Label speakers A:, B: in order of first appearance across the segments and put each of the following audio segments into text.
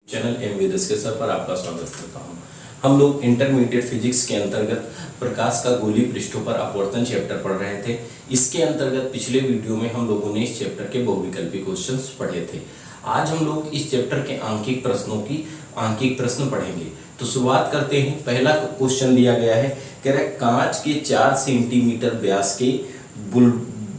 A: Channel M विदेश के sir पर आपका स्वागत करता हूं। हम लोग इंटरमीडिएट फिजिक्स के अंतर्गत प्रकाश का गोलीय पृष्ठों पर अपवर्तन चैप्टर पढ़ रहे थे। इसके अंतर्गत पिछले वीडियो में हम लोगों ने इस चैप्टर के बहुविकल्पी क्वेश्चंस पढ़े थे। आज हम लोग इस चैप्टर के आंकिक प्रश्नों की आंकिक प्रश्न पढ़ेंगे। तो शुरुआत करते हैं। पहला क्वेश्चन दिया गया है, कह रहा है कांच के 4 सेंटीमीटर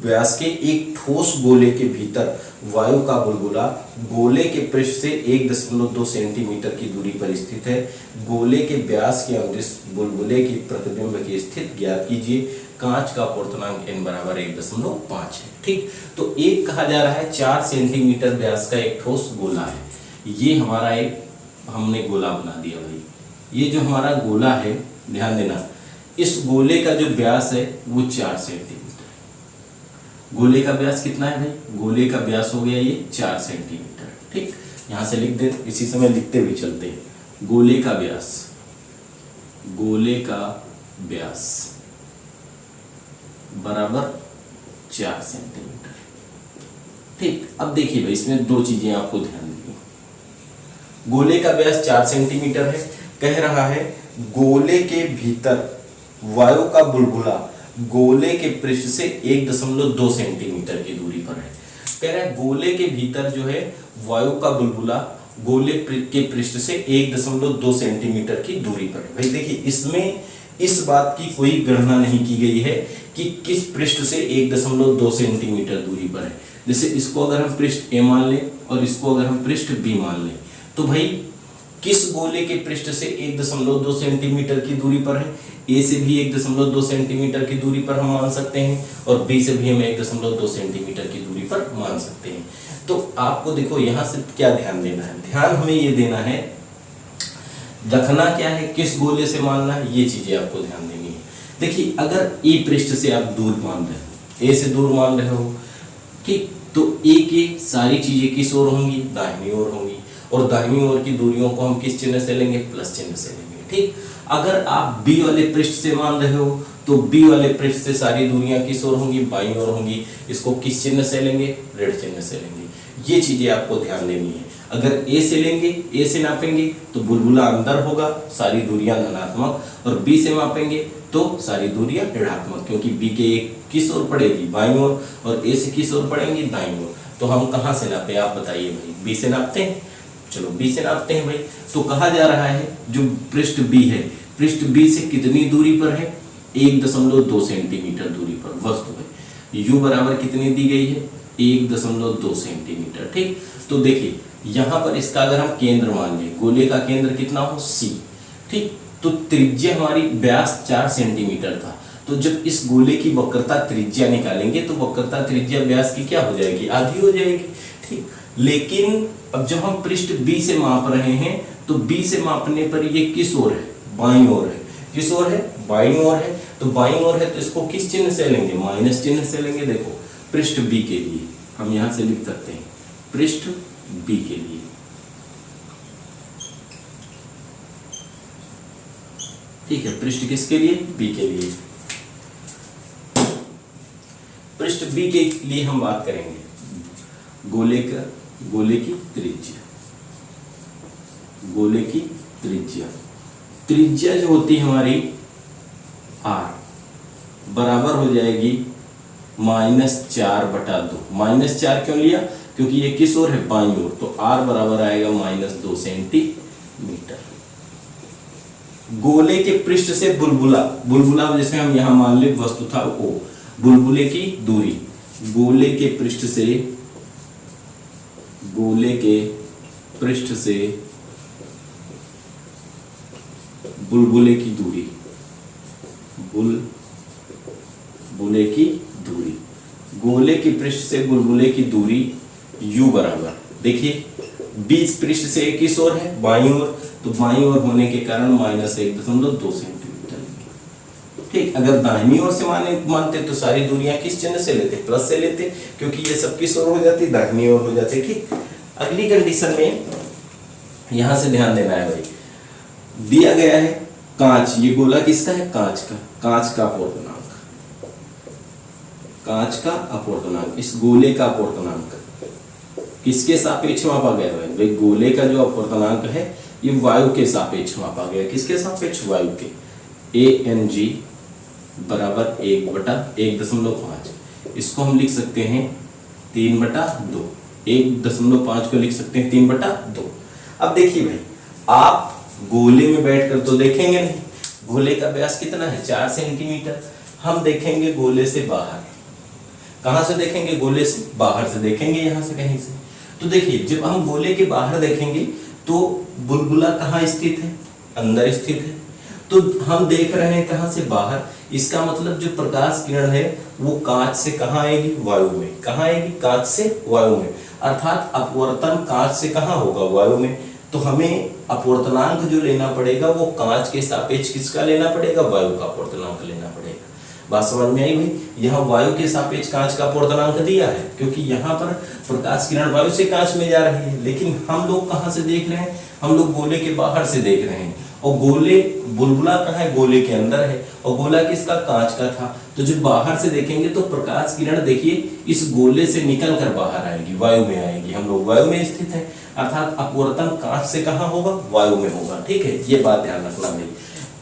A: व्यास के एक ठोस गोले के भीतर वायु का बुलबुला गोले के पृष्ठ से 1.2 सेंटीमीटर की दूरी पर स्थित है। गोले के व्यास के अनुदिश बुलबुले की प्रतिबिंब की स्थिति ज्ञात कीजिए। कांच का अपवर्तनांक n बराबर 1.5 है। ठीक, तो एक कहा जा रहा है 4 सेंटीमीटर व्यास का एक ठोस गोला है। ये हमारा एक हमने गोला बना दिया भाई। ये जो हमारा गोला है, ध्यान देना, इस गोले का जो व्यास है वो 4 सेंटीमीटर। गोले का व्यास कितना है भाई? गोले का व्यास हो गया ये 4 सेंटीमीटर। ठीक, यहां से लिख दे, इसी समय लिखते हुए चलते हैं। गोले का व्यास बराबर 4 सेंटीमीटर। ठीक, अब देखिए भाई, इसमें दो चीजें आपको ध्यान देनी। गोले का व्यास 4 सेंटीमीटर है। कह रहा है गोले के भीतर वायु का बुलबुला गोले के पृष्ठ से 1.2 सेंटीमीटर की दूरी पर है। कह रहा है गोले के भीतर जो है वायु का बुलबुला गोले के पृष्ठ से 1.2 सेंटीमीटर की दूरी पर है। भाई देखिए, इसमें इस बात की कोई गणना नहीं की गई है कि किस पृष्ठ से 1.2 सेंटीमीटर दूरी पर है। जैसे इसको अगर हम पृष्ठ ए मान लें और इसको अगर हम पृष्ठ बी मान लें, तो भाई किस गोले के पृष्ठ से 1.2 सेंटीमीटर की दूरी पर है? ए से भी 1.2 सेंटीमीटर की दूरी पर हम मान सकते हैं और बी से भी हम 1.2 सेंटीमीटर की दूरी पर मान सकते हैं। तो आपको देखो यहां से क्या ध्यान देना है, ध्यान हमें ये देना है, रखना क्या है, किस गोले से मानना है, ये चीजें आपको ध्यान देनी है। देखिए, अगर ए पृष्ठ से आप दूर मान रहे हो, ए से दूर मान रहे हो, ठीक, तो ए की सारी चीजें किस ओर होंगी? दाहिनी ओर होंगी। और दाहिनी ओर की दूरियों को हम किस चिन्ह से लेंगे? प्लस चिन्ह से लेंगे। ठीक, अगर आप बी वाले पृष्ठ से मान रहे हो तो बी वाले पृष्ठ से सारी दूरियां किस ओर होंगी? बाईं ओर होंगी। इसको किस चिन्ह से लेंगे? ऋण चिन्ह से लेंगे। ये चीजें आपको ध्यान देनी है। अगर ए से लेंगे, ए से नापेंगे तो बुलबुला अंदर होगा, सारी दूरियां धनात्मक, और बी से मापेंगे तो सारी दूरियां ऋणात्मक, क्योंकि बी के एक किस ओर पड़ेगी? बाईं ओर, और ए से किस ओर पड़ेंगी? दाईं ओर। तो हम कहां से नापे, आप बताइए भाई? बी से नापते हैं। चलो बी से नापते हैं भाई। तो कहा जा रहा है जो पृष्ठ बी है, पृष्ठ बी से कितनी दूरी पर है? 1.2 सेंटीमीटर दूरी पर वस्तु है। यू बराबर कितनी दी गई है? 1.2 सेंटीमीटर। ठीक, तो देखिए यहां पर इसका अगर हम केंद्र मान लें, गोले का केंद्र कितना हो? सी। ठीक, तो त्रिज्या हमारी व्यास 4 सेंटीमीटर था। तो जब इस गोले की वक्रता त्रिज्या निकालेंगे तो वक्रता त्रिज्या व्यास की क्या हो जाएगी? आधी हो जाएगी। ठीक, लेकिन अब जब हम पृष्ठ बी से माप रहे हैं तो बी से मापने पर ये किस ओर है? बाईं ओर है। किस ओर है? बाईं ओर है। तो बाईं ओर है तो इसको किस चिन्ह से लेंगे? माइनस चिन्ह से लेंगे। देखो, पृष्ठ बी के लिए हम यहां से लिख सकते हैं, पृष्ठ बी के लिए, ठीक है, पृष्ठ किसके लिए? बी के लिए। पृष्ठ बी के लिए हम बात करेंगे गोले की त्रिज्या, गोले की त्रिज्या जो होती है हमारी r बराबर हो जाएगी -4/2। -4 क्यों लिया? क्योंकि ये किस ओर है? बाईं ओर। तो r बराबर आएगा -2 सेंटीमीटर। गोले के पृष्ठ से बुलबुला जैसे हम यहां मान ले वस्तु था O, बुलबुले की दूरी, गोले के पृष्ठ से बुलबुले की दूरी, गोले के पृष्ठ से बुलबुले की दूरी u बराबर, देखिए बीच पृष्ठ से किस ओर है? बाईं ओर। तो बाईं ओर होने के कारण -1.2 सेंटीमीटर। ठीक, अगर दाहिनी ओर से मानते तो सारी दूरियां किस चिन्ह से लेते? प्लस से लेते, क्योंकि ये सब किस ओर हो जाती? दाहिनी ओर हो जाती। ठीक, अगली कंडीशन में यहां से ध्यान देना है भाई, दिया गया है कांच, ये गोला किसका है? कांच का अपवर्तनांक, कांच का अपवर्तनांक, इस गोले का अपवर्तनांक किसके सापेक्ष मापा गया है भाई? गोले का जो अपवर्तनांक है ये वायु के सापेक्ष मापा गया। किसके सापेक्ष? वायु के। ANG बराबर 1/1.5। इसको हम लिख सकते हैं 3/2। 1.5 को लिख सकते हैं 3/2। अब देखिए भाई, आप गोले में बैठकर तो देखेंगे नहीं, गोले का व्यास कितना है? 4 सेंटीमीटर। हम देखेंगे गोले से बाहर। कहां से देखेंगे? गोले से बाहर से देखेंगे, यहां से कहीं से। तो देखिए, जब हम गोले के बाहर देखेंगे तो बुलबुला कहाँ स्थित है? अंदर स्थित है। तो हम देख रहे हैं कहां से? बाहर। इसका मतलब जो प्रकाश किरण है वो कांच से कहां आएगी? वायु में। कहां आएगी? कांच से वायु में। अर्थात अपवर्तन कांच से कहां होगा? वायु में। तो हमें अपवर्तनांक जो लेना पड़ेगा वो कांच के सापेक्ष किसका लेना पड़ेगा? वायु का अपवर्तनांक लेना पड़ेगा। बात समझ में आई भाई? यहाँ वायु के सापेक्ष कांच का अपवर्तनांक दिया है, क्योंकि यहाँ पर प्रकाश किरण वायु से कांच में जा रही है। लेकिन हम लोग कहाँ से देख रहे हैं? हम लोग गोले के बाहर से देख रहे हैं, और गोले, बुलबुला कहाँ है? गोले के अंदर है, और गोला किसका? कांच का था। तो जब बाहर से देखेंगे तो प्रकाश किरण देखिए इस गोले से निकल कर बाहर आएगी, वायु में आएगी। हम लोग वायु में स्थित है, अर्थात अपवर्तन कांच से कहाँ होगा? वायु में होगा। ठीक है, ये बात ध्यान रखना भाई।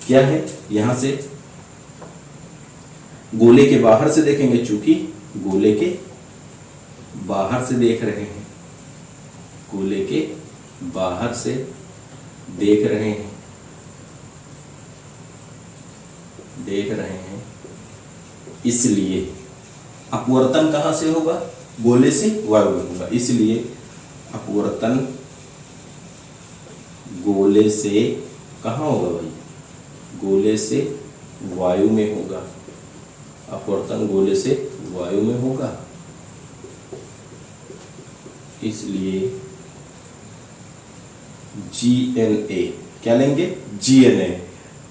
A: क्या है? यहाँ से गोले के बाहर से देखेंगे, चूंकि गोले के बाहर से देख रहे हैं, गोले के बाहर से देख रहे हैं, इसलिए अपवर्तन कहां से होगा? गोले से वायु में होगा। इसलिए अपवर्तन गोले से कहां होगा भाई? गोले से वायु में होगा। अपवर्तन गोले से वायु में होगा, इसलिए GNA क्या लेंगे? GNA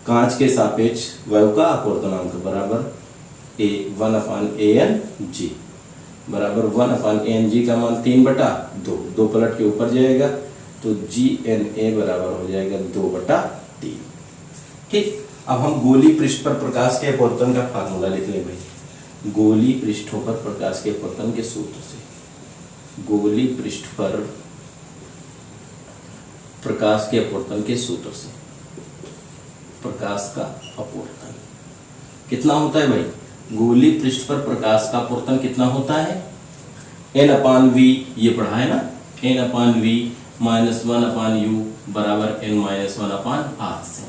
A: कांच के सापेक्ष वायु का अपवर्तनांक बराबर 1/ANG बराबर 1/ANG का मान 3/2। 2 पलट के ऊपर जाएगा तो GNA बराबर हो जाएगा 2/3। ठीक। अब हम गोली पृष्ठ पर प्रकाश के अपवर्तन का फार्मूला लिख लें भाई। गोली पृष्ठों पर प्रकाश के अपवर्तन के सूत्र से, गोली पृष्ठ पर प्रकाश के अपवर्तन के सूत्र से, प्रकाश का अपवर्तन कितना होता है भाई? गोली पृष्ठ पर प्रकाश का अपवर्तन कितना होता है? N/V, ये पढ़ा है ना, N/V -1/u बराबर N-1/R से।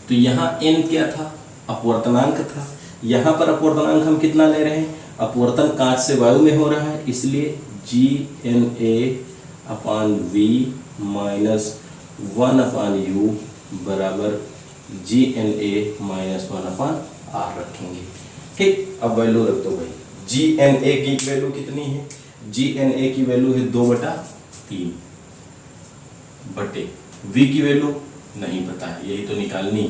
A: तो यहाँ n क्या था? अपवर्तनांक था। यहाँ पर अपवर्तनांक हम कितना ले रहे हैं? अपवर्तन कांच से वायु में हो रहा है, इसलिए GNA/V -1/u बराबर GNA-1/R रखेंगे। ठीक। अब वैल्यू रख दो भाई। GNA की वैल्यू कितनी है? GNA की वैल्यू है 2/3 बटे V की वैल्यू नहीं पता है, यही तो निकालनी।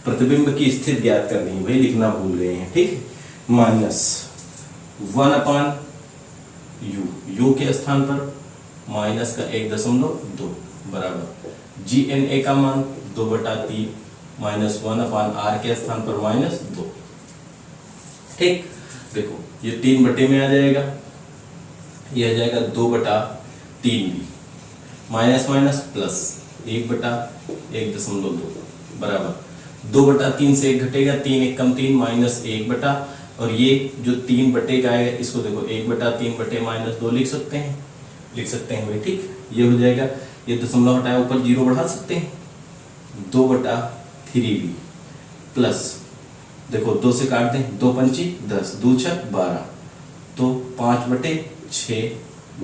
A: प्रतिबिंब की स्थिति ज्ञात करनी है भाई, लिखना भूल गए हैं। ठीक। -1/u, u के स्थान पर माइनस का 1.2 बराबर GNA का मान 2/3 -1/R के स्थान पर -2। ठीक। देखो ये 3 बटे में आ जाएगा, ये आ जाएगा 2/3 माइनस माइनस प्लस 1/1.2 बराबर 2/3 से 1 घटेगा, 3 1 कम 3 माइनस 1 और ये जो 3 बटे का है इसको देखो 1/3 बटे -2 लिख सकते हैं भाई। ठीक। ये हो जाएगा, ये दशमलव हटाया ऊपर 0 बढ़ा सकते हैं, 2/3v प्लस देखो 2 से काट दें, 2 पंची 10, 2 छक 12, तो 5/6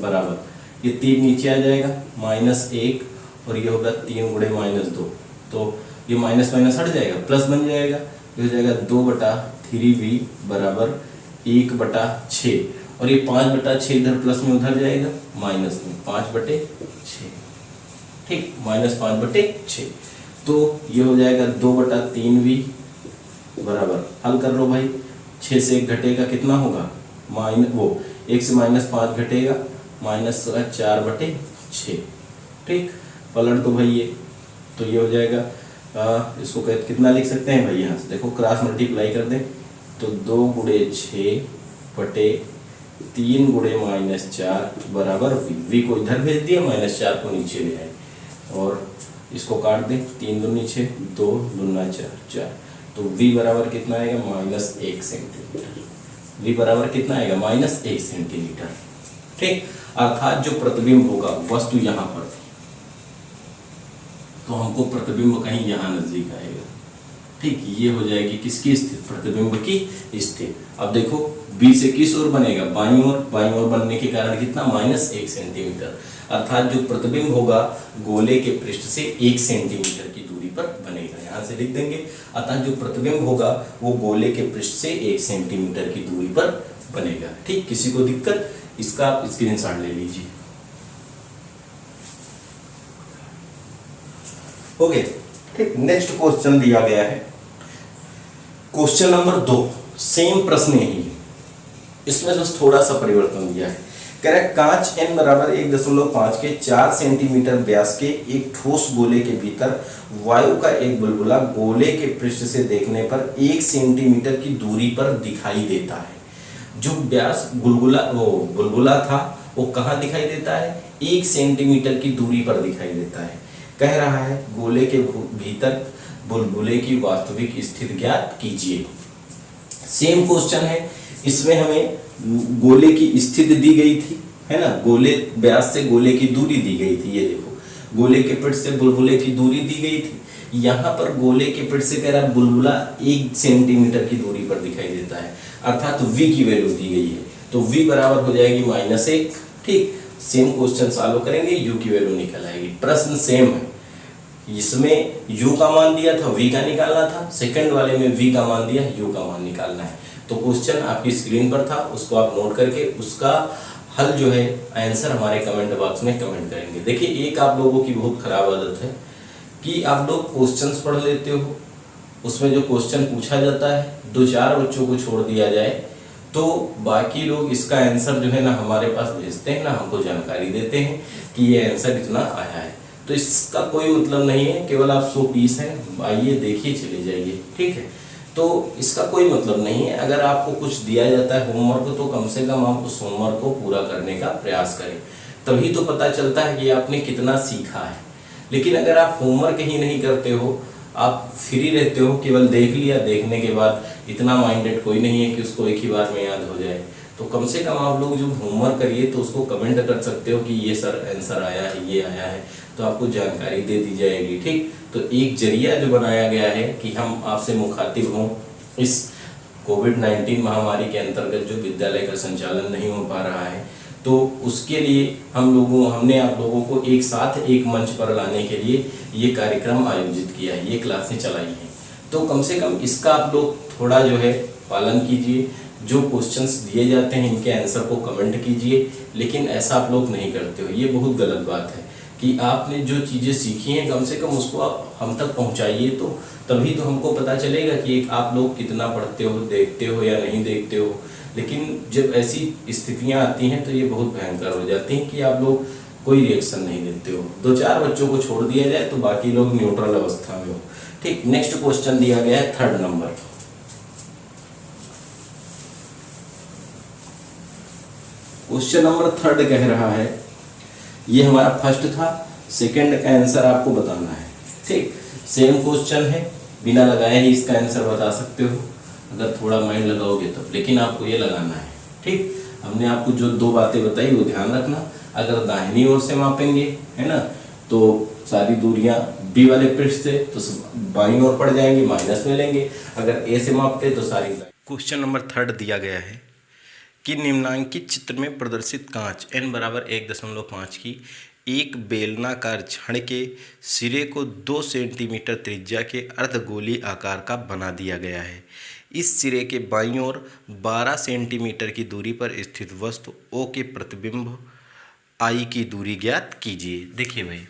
A: बराबर ये 3 नीचे आ जाएगा -1 और ये होगा 3 गुणे -2, तो ये माइनस माइनस हट जाएगा, प्लस बन जाएगा, ये हो जाएगा 2/3v बराबर 1/6 और ये 5/6 इधर प्लस में उधर जाएगा माइनस में 5/6। ठीक, -5/6। तो ये हो जाएगा 2/3v बराबर, हल कर लो भाई, 6 से 1 घटेगा कितना होगा, 1 से -5 घटेगा -4/6। ठीक, पलट दो भाई ये, तो ये हो जाएगा इसको कितना लिख सकते हैं भाई, यहाँ से देखो क्रॉस मल्टीप्लाई कर दें तो 2 × 6 बटे 3 गुणे -4 बराबर v को इधर भेज दिया, -4 को नीचे ले आए और इसको काट दें, 3 दूनी 6, 2 दूना 4, तो v बराबर कितना आएगा -1 सेंटीमीटर। v बराबर कितना आएगा -1 सेंटीमीटर। ठीक, अर्थात जो प्रतिबिंब होगा वस्तु यहाँ पर थी तो हमको प्रतिबिंब कहीं यहाँ नजदीक आएगा। ठीक, ये हो जाएगी किसकी स्थिति, प्रतिबिंब की स्थिति। अब देखो b से किस ओर बनेगा, बाईं ओर बनने के कारण कितना -1 सेंटीमीटर, अर्थात जो प्रतिबिंब होगा गोले के पृष्ठ से 1 सेंटीमीटर की दूरी पर बनेगा। यहाँ से लिख देंगे, अतः जो प्रतिबिंब होगा वो गोले के पृष्ठ से 1 सेंटीमीटर की दूरी पर बनेगा। ठीक, किसी को दिक्कत, इसका आप स्क्रीनशॉट ले लीजिए। ओके, ठीक, नेक्स्ट क्वेश्चन दिया गया है, क्वेश्चन नंबर 2, सेम प्रश्न ही, इसमें बस थोड़ा सा परिवर्तन दिया है। कह रहा है कांच n बराबर 1.5 के 4 सेंटीमीटर व्यास के एक ठोस गोले के भीतर वायु का एक बुलबुला गोले के पृष्ठ से देखने पर 1 सेंटीमीटर की दूरी पर दिखाई देता है। जो व्यास बुलबुला था वो कहाँ दिखाई देता है, 1 सेंटीमीटर की दूरी पर दिखाई देता है। कह रहा है गोले के भीतर बुलबुले की वास्तविक स्थिति ज्ञात कीजिए। सेम क्वेश्चन है, इसमें हमें गोले की स्थिति दी गई थी, है ना, गोले व्यास से गोले की दूरी दी गई थी। ये देखो गोले के पृष्ठ से बुलबुले की दूरी दी गई थी। यहाँ पर गोले के पृष्ठ से कह रहा बुलबुला 1 सेंटीमीटर की दूरी पर दिखाई देता है, अर्थात तो v की वैल्यू दी गई है, तो v बराबर हो जाएगी -1। ठीक, सेम क्वेश्चन सॉल्व करेंगे, u की वैल्यू निकल आएगी। प्रश्न सेम है, इसमें u का मान दिया था, v का निकालना था, सेकंड वाले में v का मान दिया, u का मान निकालना है। तो क्वेश्चन आपकी स्क्रीन पर था, उसको आप नोट करके उसका हल जो है आंसर हमारे कमेंट बॉक्स में कमेंट करेंगे। देखिए, एक आप लोगों की बहुत खराब आदत है कि आप लोग क्वेश्चंस पढ़ लेते हो, उसमें जो क्वेश्चन पूछा जाता है 2-4 बच्चों को छोड़ दिया जाए तो बाकी लोग इसका आंसर जो है ना हमारे पास भेजते हैं, ना हमको जानकारी देते हैं कि ये आंसर इतना आया है। तो इसका कोई मतलब नहीं है, केवल आप 100 पीस हैं, आइए देखिए चले जाइए। ठीक है, तो इसका कोई मतलब नहीं है। अगर आपको कुछ दिया जाता है होमवर्क तो कम से कम आप उस होमवर्क को पूरा करने का प्रयास करें, तभी तो पता चलता है कि आपने कितना सीखा है। लेकिन अगर आप होमवर्क ही नहीं करते हो, आप फ्री रहते हो, केवल देख लिया, देखने के बाद इतना माइंडेड कोई नहीं है कि उसको एक ही बार में याद हो जाए, तो कम से कम आप लोग जो होमवर्क करिए तो उसको कमेंट कर सकते हो कि ये सर आंसर आया है, ये आया है, तो आपको जानकारी दे दी जाएगी। ठीक, तो एक जरिया जो बनाया गया है कि हम आपसे मुखातिब हों इस कोविड-19 महामारी के अंतर्गत जो विद्यालय का संचालन नहीं हो पा रहा है, तो उसके लिए हमने आप लोगों को एक साथ एक मंच पर लाने के लिए ये कार्यक्रम आयोजित किया है, ये क्लासें चलाई हैं। तो कम से कम इसका आप लोग थोड़ा जो है पालन कीजिए, जो क्वेश्चंस दिए जाते हैं इनके आंसर को कमेंट कीजिए, लेकिन ऐसा आप लोग नहीं करते हो, ये बहुत गलत बात है कि आपने जो चीज़ें सीखी हैं कम से कम उसको आप हम तक पहुंचाइए, तो तभी तो हमको पता चलेगा कि आप लोग कितना पढ़ते हो, देखते हो या नहीं देखते हो। लेकिन जब ऐसी स्थितियां आती हैं तो ये बहुत भयंकर हो जाती हैं कि आप लोग कोई रिएक्शन नहीं देते हो। 2-4 बच्चों को छोड़ दिया जाए तो बाकी लोग न्यूट्रल अवस्था में हो। ठीक, नेक्स्ट क्वेश्चन दिया गया है 3rd number. Question number 3rd कह रहा है, ये हमारा फर्स्ट था, सेकंड का आंसर आपको बताना है। ठीक, सेम क्वेश्चन है, बिना लगाए ही इसका आंसर बता सकते हो अगर थोड़ा माइंड लगाओगे तब, लेकिन आपको ये लगाना है। ठीक, हमने आपको जो 2 बातें बताई वो ध्यान रखना। अगर दाहिनी ओर से मापेंगे, है ना, तो सारी दूरियां बी वाले पृष्ठ से तो बाईं ओर पड़ जाएंगे, माइनस में लेंगे। अगर ए से मापते तो सारी। क्वेश्चन नंबर 3rd दिया गया है कि निम्नांकित चित्र में प्रदर्शित कांच n बराबर 1.5 की एक बेलनाकार छड़ के सिरे को 2 सेंटीमीटर त्रिज्या के अर्धगोलीय आकार का बना दिया गया है। इस सिरे के बाईं ओर 12 सेंटीमीटर की दूरी पर स्थित वस्तु O के प्रतिबिंब I की दूरी ज्ञात कीजिए। देखिए भाई,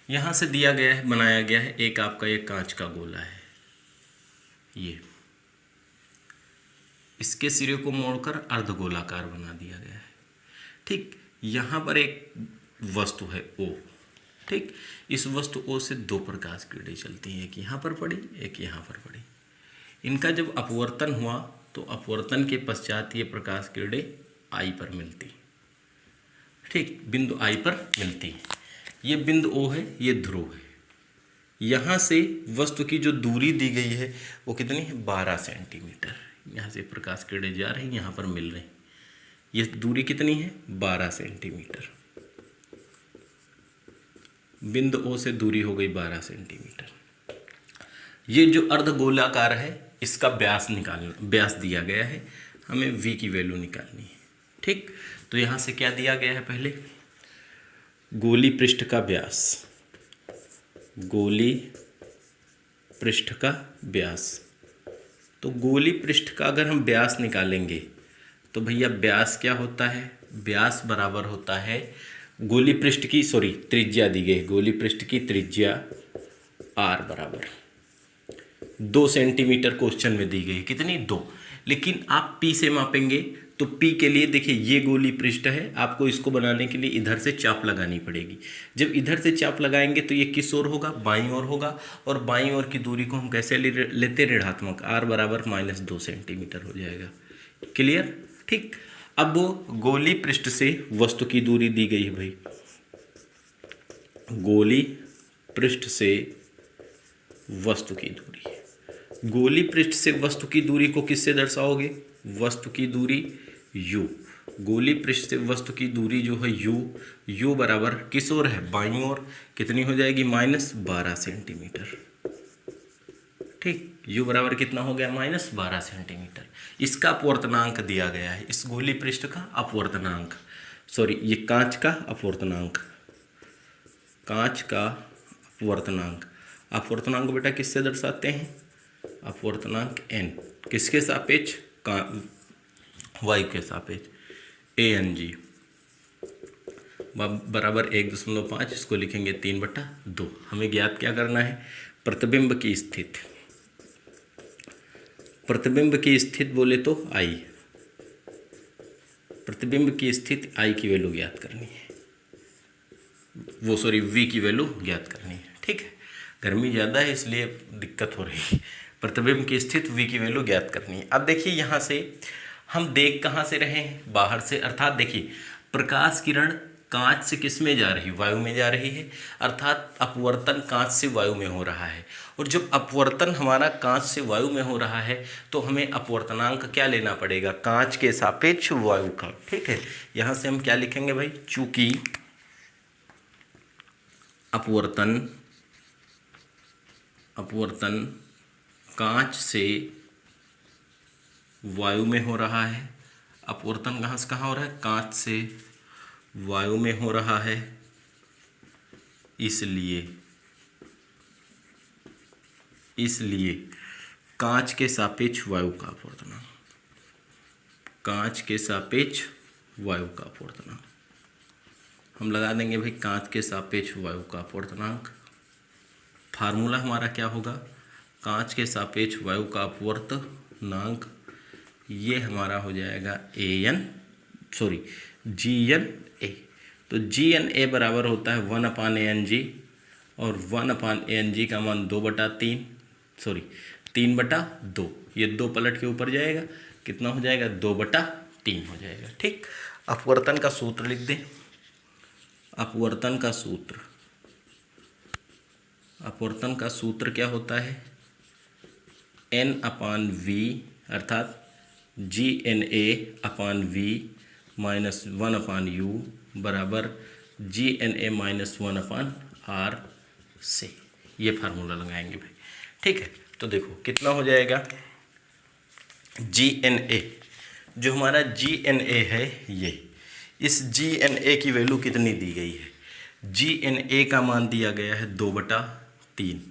A: यहाँ से दिया गया है, बनाया गया है एक आपका एक कांच का गोला है, ये इसके सिरे को मोड़कर अर्धगोलाकार बना दिया गया है। ठीक, यहाँ पर एक वस्तु है O। ठीक, इस वस्तु O से 2 प्रकाश किरणें चलती हैं, एक यहाँ पर पड़ी, एक यहाँ पर पड़ी। इनका जब अपवर्तन हुआ तो अपवर्तन के पश्चात ये प्रकाश किरणें आई पर मिलती है। ठीक, बिंदु आई पर मिलती है। ये बिंदु ओ है, ये ध्रुव है। यहाँ से वस्तु की जो दूरी दी गई है वो कितनी है, 12 सेंटीमीटर। यहाँ से प्रकाश किरणें जा रही हैं, यहाँ पर मिल रही हैं। ये दूरी कितनी है, 12 सेंटीमीटर। बिंदु ओ से दूरी हो गई 12 सेंटीमीटर। ये जो अर्धगोलाकार है इसका व्यास दिया गया है, हमें v की वैल्यू निकालनी है। ठीक, तो यहाँ से क्या दिया गया है, पहले गोली पृष्ठ का व्यास, गोली पृष्ठ का व्यास। तो गोली पृष्ठ का अगर हम व्यास निकालेंगे तो भैया व्यास क्या होता है, व्यास बराबर होता है गोली पृष्ठ की त्रिज्या दी गई, गोली पृष्ठ की त्रिज्या r बराबर 2 सेंटीमीटर क्वेश्चन में दी गई, कितनी, 2। लेकिन आप p से मापेंगे तो p के लिए देखिए ये गोली पृष्ठ है, आपको इसको बनाने के लिए इधर से चाप लगानी पड़ेगी। जब इधर से चाप लगाएंगे तो ये किस ओर होगा, बाईं ओर होगा, और बाईं ओर की दूरी को हम कैसे लेते, ऋणात्मक, r बराबर -2 सेंटीमीटर हो जाएगा। क्लियर। ठीक, अब वो गोली पृष्ठ से वस्तु की दूरी दी गई है भाई, गोली पृष्ठ से वस्तु की दूरी। गोली पृष्ठ से वस्तु की दूरी को किससे दर्शाओगे, वस्तु की दूरी u। गोली पृष्ठ से वस्तु की दूरी जो है u बराबर किस ओर है, बाईं ओर, कितनी हो जाएगी, -12 सेंटीमीटर। ठीक, u बराबर कितना हो गया, -12 सेंटीमीटर। इसका अपवर्तनांक दिया गया है, इस गोली पृष्ठ का अपवर्तनांक, ये कांच का अपवर्तनांक, कांच का अपवर्तनांक। अपवर्तनांक बेटा किससे दर्शाते हैं, अपवर्तनांक n, किसके सापेक्ष, वायु के सापेक्ष, ANG बराबर 1.5, इसको लिखेंगे 3/2। हमें ज्ञात क्या करना है, प्रतिबिंब की स्थिति, प्रतिबिंब की स्थिति बोले तो I, प्रतिबिंब की स्थिति I की वैल्यू ज्ञात करनी है, V की वैल्यू ज्ञात करनी है। ठीक है, गर्मी ज़्यादा है इसलिए दिक्कत हो रही है। प्रतिबिंब की स्थिति v की वैल्यू ज्ञात करनी है। अब देखिए यहाँ से हम देख कहाँ से रहे हैं, बाहर से, अर्थात देखिए प्रकाश किरण कांच से किस में जा रही, वायु में जा रही है, अर्थात अपवर्तन कांच से वायु में हो रहा है। और जब अपवर्तन हमारा कांच से वायु में हो रहा है तो हमें अपवर्तनांक क्या लेना पड़ेगा, कांच के सापेक्ष वायु का। ठीक है, यहाँ से हम क्या लिखेंगे भाई, चूंकि अपवर्तन कांच से वायु में हो रहा है, अपवर्तन कहाँ से कहाँ हो रहा है, कांच से वायु में हो रहा है, इसलिए कांच के सापेक्ष वायु का अपवर्तनांक, कांच के सापेक्ष वायु का अपवर्तनांक हम लगा देंगे भाई, कांच के सापेक्ष वायु का अपवर्तनांक। फार्मूला हमारा क्या होगा, कांच के सापेक्ष वायु का अपवर्तनांक, ये हमारा हो जाएगा GNA। तो GNA बराबर होता है 1/ANG, और 1/ANG का मान 3/2। ये 2 पलट के ऊपर जाएगा, कितना हो जाएगा, 2/3 हो जाएगा। ठीक, अपवर्तन का सूत्र लिख दें, अपवर्तन का सूत्र क्या होता है, N/V, अर्थात GNA/V -1/U बराबर GNA -1/R से, ये फार्मूला लगाएंगे भाई। ठीक है, तो देखो कितना हो जाएगा, GNA, जो हमारा GNA है, ये इस GNA की वैल्यू कितनी दी गई है, GNA का मान दिया गया है 2/3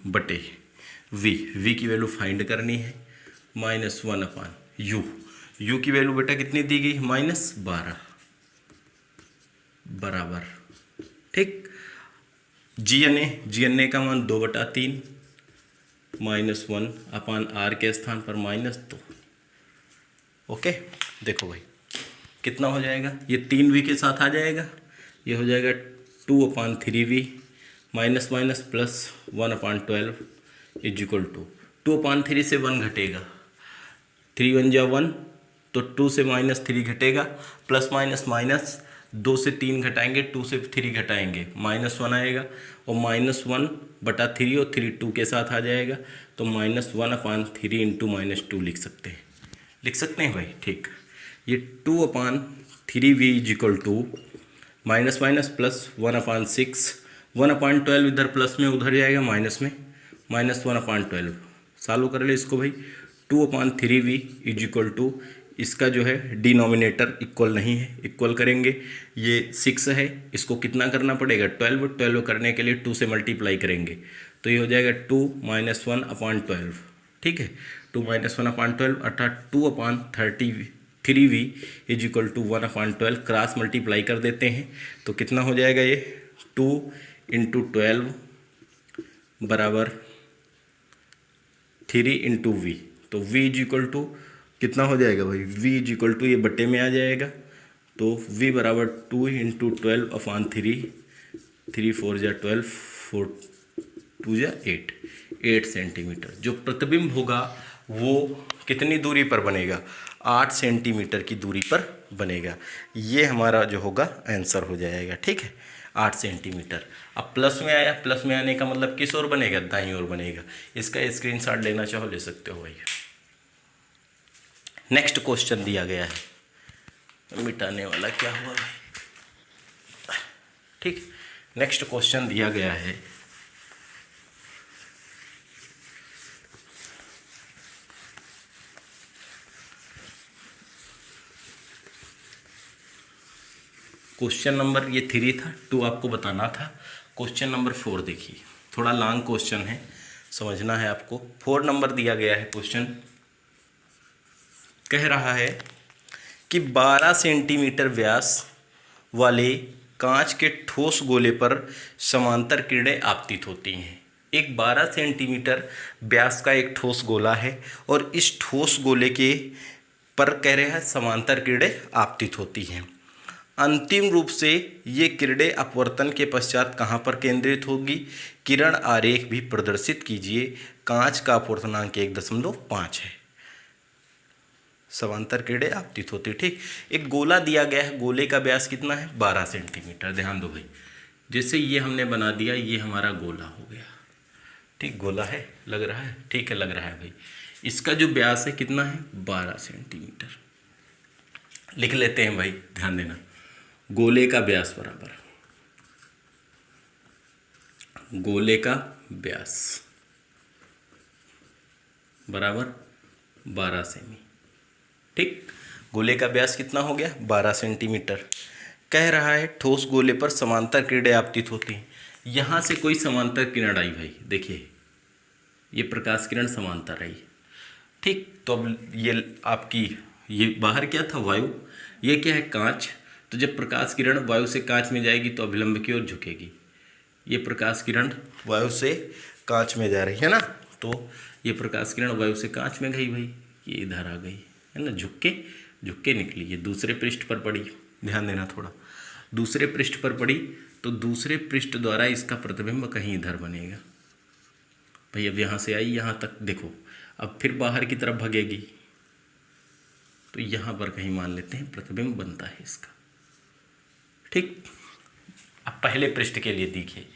A: बटे V की वैल्यू फाइंड करनी है, -1/U, U की वैल्यू बेटा कितनी दी गई, -12 बराबर। ठीक, GNA का मान 2/3 -1/R के स्थान पर -2। ओके, देखो भाई कितना हो जाएगा, ये 3V के साथ आ जाएगा, ये हो जाएगा 2/3V minus plus 1/12 is equal to 2/3 से 1 घटेगा, 3 1 जा 1, तो 2 से -3 घटेगा, प्लस माइनस माइनस 2 से 3 घटाएंगे, 2 से 3 घटाएंगे -1 आएगा, और -1/3 और 3 2 के साथ आ जाएगा, तो -1/3 इंटू -2 लिख सकते हैं भाई। ठीक, ये 2/3v is equal to minus minus plus 1/6, 1/12 इधर प्लस में उधर जाएगा माइनस में, -1/12 सॉल्व कर ले इसको भाई। 2/3v इज इक्वल टू, इसका जो है डिनोमिनेटर इक्वल नहीं है, इक्वल करेंगे, ये 6 है, इसको कितना करना पड़ेगा 12 करने के लिए 2 से मल्टीप्लाई करेंगे, तो ये हो जाएगा 2 - 1/12। ठीक है, 2 - 1/12 अर्थात 2/3v is equal to 1/12, cross multiply कर देते हैं तो कितना हो जाएगा ये 2 × 12 बराबर 3 × v, तो v इज इक्वल टू कितना हो जाएगा भाई, v इज इक्वल टू ये बट्टे में आ जाएगा, तो v बराबर 2 × 12/3, 3 4 जा 12, 4 2 जा 8 सेंटीमीटर। जो प्रतिबिंब होगा वो कितनी दूरी पर बनेगा, 8 सेंटीमीटर की दूरी पर बनेगा। ये हमारा जो होगा आंसर हो जाएगा। ठीक है, 8 सेंटीमीटर। अब प्लस में आया, प्लस में आने का मतलब किस ओर बनेगा, दाईं ओर बनेगा। इसका स्क्रीनशॉट लेना चाहो ले सकते हो भाई। नेक्स्ट क्वेश्चन दिया गया है, मिटाने वाला क्या हुआ भाई। ठीक, नेक्स्ट क्वेश्चन दिया गया है, क्वेश्चन नंबर ये 3 था, 2 आपको बताना था। क्वेश्चन नंबर 4 देखिए, थोड़ा लॉन्ग क्वेश्चन है, समझना है आपको। 4 नंबर दिया गया है क्वेश्चन, कह रहा है कि 12 सेंटीमीटर व्यास वाले कांच के ठोस गोले पर समांतर किरणें आपतित होती हैं। एक 12 सेंटीमीटर व्यास का एक ठोस गोला है और इस ठोस गोले के पर कह रहे हैं समांतर किरणें आपतित होती हैं। अंतिम रूप से ये किरणें अपवर्तन के पश्चात कहाँ पर केंद्रित होगी, किरण आरेख भी प्रदर्शित कीजिए। कांच का अपवर्तनांक 1.5 है, समांतर किरणें आपतित होती। ठीक, एक गोला दिया गया है, गोले का व्यास कितना है 12 सेंटीमीटर। ध्यान दो भाई, जैसे ये हमने बना दिया, ये हमारा गोला हो गया। ठीक, गोला है, लग रहा है, ठीक है लग रहा है भाई। इसका जो व्यास है कितना है 12 सेंटीमीटर। लिख लेते हैं भाई, ध्यान देना, गोले का व्यास बराबर गोले का व्यास बराबर 12 सेमी। ठीक, गोले का व्यास कितना हो गया 12 सेंटीमीटर। कह रहा है ठोस गोले पर समांतर किरणें आपतित होती हैं। यहाँ से कोई समांतर किरण आई भाई, देखिए ये प्रकाश किरण समांतर आई। ठीक, तो अब ये आपकी, ये बाहर क्या था वायु, ये क्या है कांच। तो जब प्रकाश किरण वायु से कांच में जाएगी तो अभिलंब की ओर झुकेगी। ये प्रकाश किरण वायु से कांच में जा रही है ना, तो ये प्रकाश किरण वायु से कांच में गई भाई, ये इधर आ गई है ना, झुक के निकली, ये दूसरे पृष्ठ पर पड़ी। ध्यान देना थोड़ा, दूसरे पृष्ठ पर पड़ी, तो दूसरे पृष्ठ द्वारा इसका प्रतिबिंब कहीं इधर बनेगा भाई। अब यहाँ से आई यहाँ तक, देखो अब फिर बाहर की तरफ भगेगी, तो यहाँ पर कहीं मान लेते हैं प्रतिबिंब बनता है इसका। ठीक, अब पहले पृष्ठ के लिए देखिए,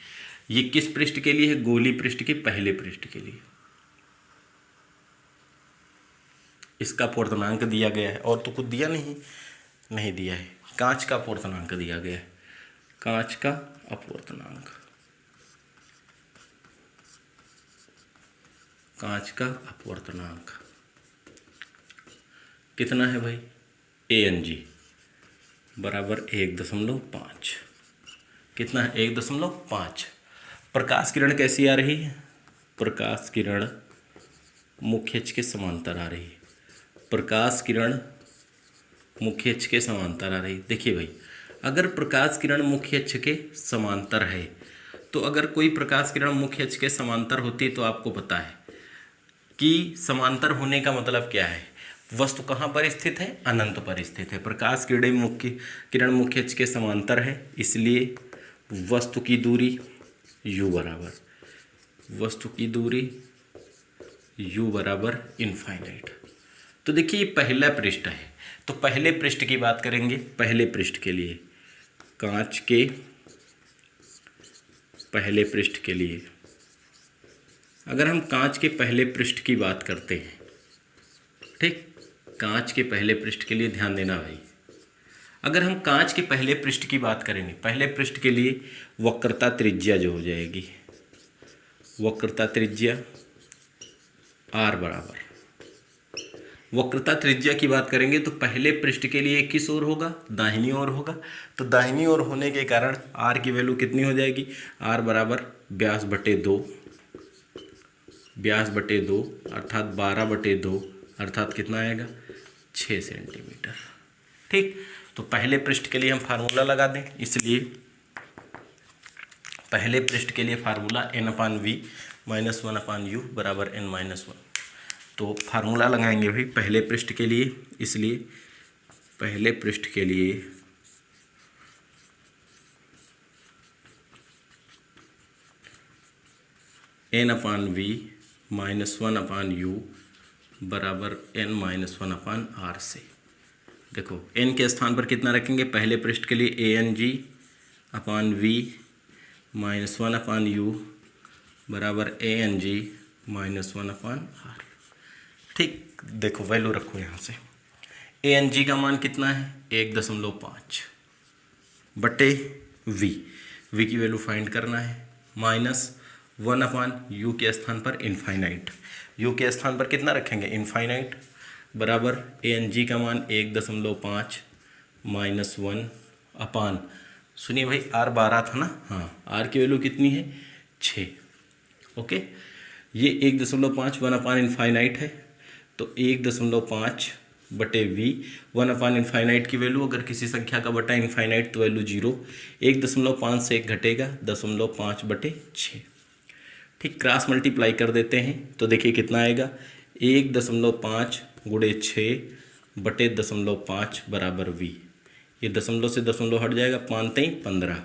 A: ये किस पृष्ठ के लिए है, गोली पृष्ठ के पहले पृष्ठ के लिए। इसका अपवर्तनांक दिया गया है, और तो कुछ दिया नहीं दिया है। कांच का अपवर्तनांक दिया गया है, कांच का अपवर्तनांक, कांच का अपवर्तनांक कितना है भाई, Ang बराबर 1.5। कितना है 1.5। प्रकाश किरण कैसी आ रही है, प्रकाश किरण मुख्य अक्ष के समांतर आ रही है। प्रकाश किरण मुख्य अक्ष के समांतर आ रही है। देखिए भाई, अगर प्रकाश किरण मुख्य अक्ष के समांतर है, तो अगर कोई प्रकाश किरण मुख्य अक्ष के समांतर होती है तो आपको पता है कि समांतर होने का मतलब क्या है, वस्तु कहाँ पर स्थित है, अनंत पर स्थित है। प्रकाश किरण मुख्य अक्ष के समांतर है, इसलिए वस्तु की दूरी u बराबर, वस्तु की दूरी u बराबर इनफाइनाइट। तो देखिए ये पहला पृष्ठ है, तो पहले पृष्ठ की बात करेंगे। पहले पृष्ठ के लिए, कांच के पहले पृष्ठ के लिए, अगर हम कांच के पहले पृष्ठ की बात करते हैं, ठीक, कांच के पहले पृष्ठ के लिए ध्यान देना भाई। अगर हम कांच के पहले पृष्ठ की बात करेंगे, पहले पृष्ठ के लिए वक्रता त्रिज्या जो हो जाएगी, वक्रता त्रिज्या r बराबर, वक्रता त्रिज्या की बात करेंगे तो पहले पृष्ठ के लिए किस ओर होगा, दाहिनी ओर होगा। तो दाहिनी ओर होने के कारण r की वैल्यू कितनी हो जाएगी, r बराबर व्यास बटे 2, व्यास बटे 2 अर्थात 12 बटे 2 अर्थात कितना आएगा, 6 सेंटीमीटर। ठीक, तो पहले पृष्ठ के लिए हम फार्मूला लगा दें, इसलिए पहले पृष्ठ के लिए फार्मूला n/v - 1/u बराबर n-1। तो फार्मूला लगाएंगे भाई पहले पृष्ठ के लिए, इसलिए पहले पृष्ठ के लिए n/v - 1/u बराबर n-1/r से। देखो n के स्थान पर कितना रखेंगे, पहले पृष्ठ के लिए Ang/v - 1/u बराबर Ang - 1/r। ठीक, देखो वैल्यू रखो यहाँ से। Ang का मान कितना है, 1.5 बटे v, v की वैल्यू फाइंड करना है, -1/u के स्थान पर इनफाइनाइट, u के स्थान पर कितना रखेंगे, इनफाइनाइट बराबर Ang का मान 1.5 -1 अपान, सुनिए भाई r 12 था ना, हाँ r की वैल्यू कितनी है, 6। ओके, ये 1.5 1 इनफाइनाइट है, तो 1.5 बटे v, 1/इनफाइनाइट की वैल्यू अगर किसी संख्या का बटा इनफाइनाइट तो वैल्यू 0, 1.5 से 1 घटेगा, 0.5 बटे 6। ठीक, क्रॉस मल्टीप्लाई कर देते हैं तो देखिए कितना आएगा, 1.5 गुणे 6 बटे 0.5 बराबर v, ये दशमलव से दशमलव हट जाएगा, 5×3 = 15,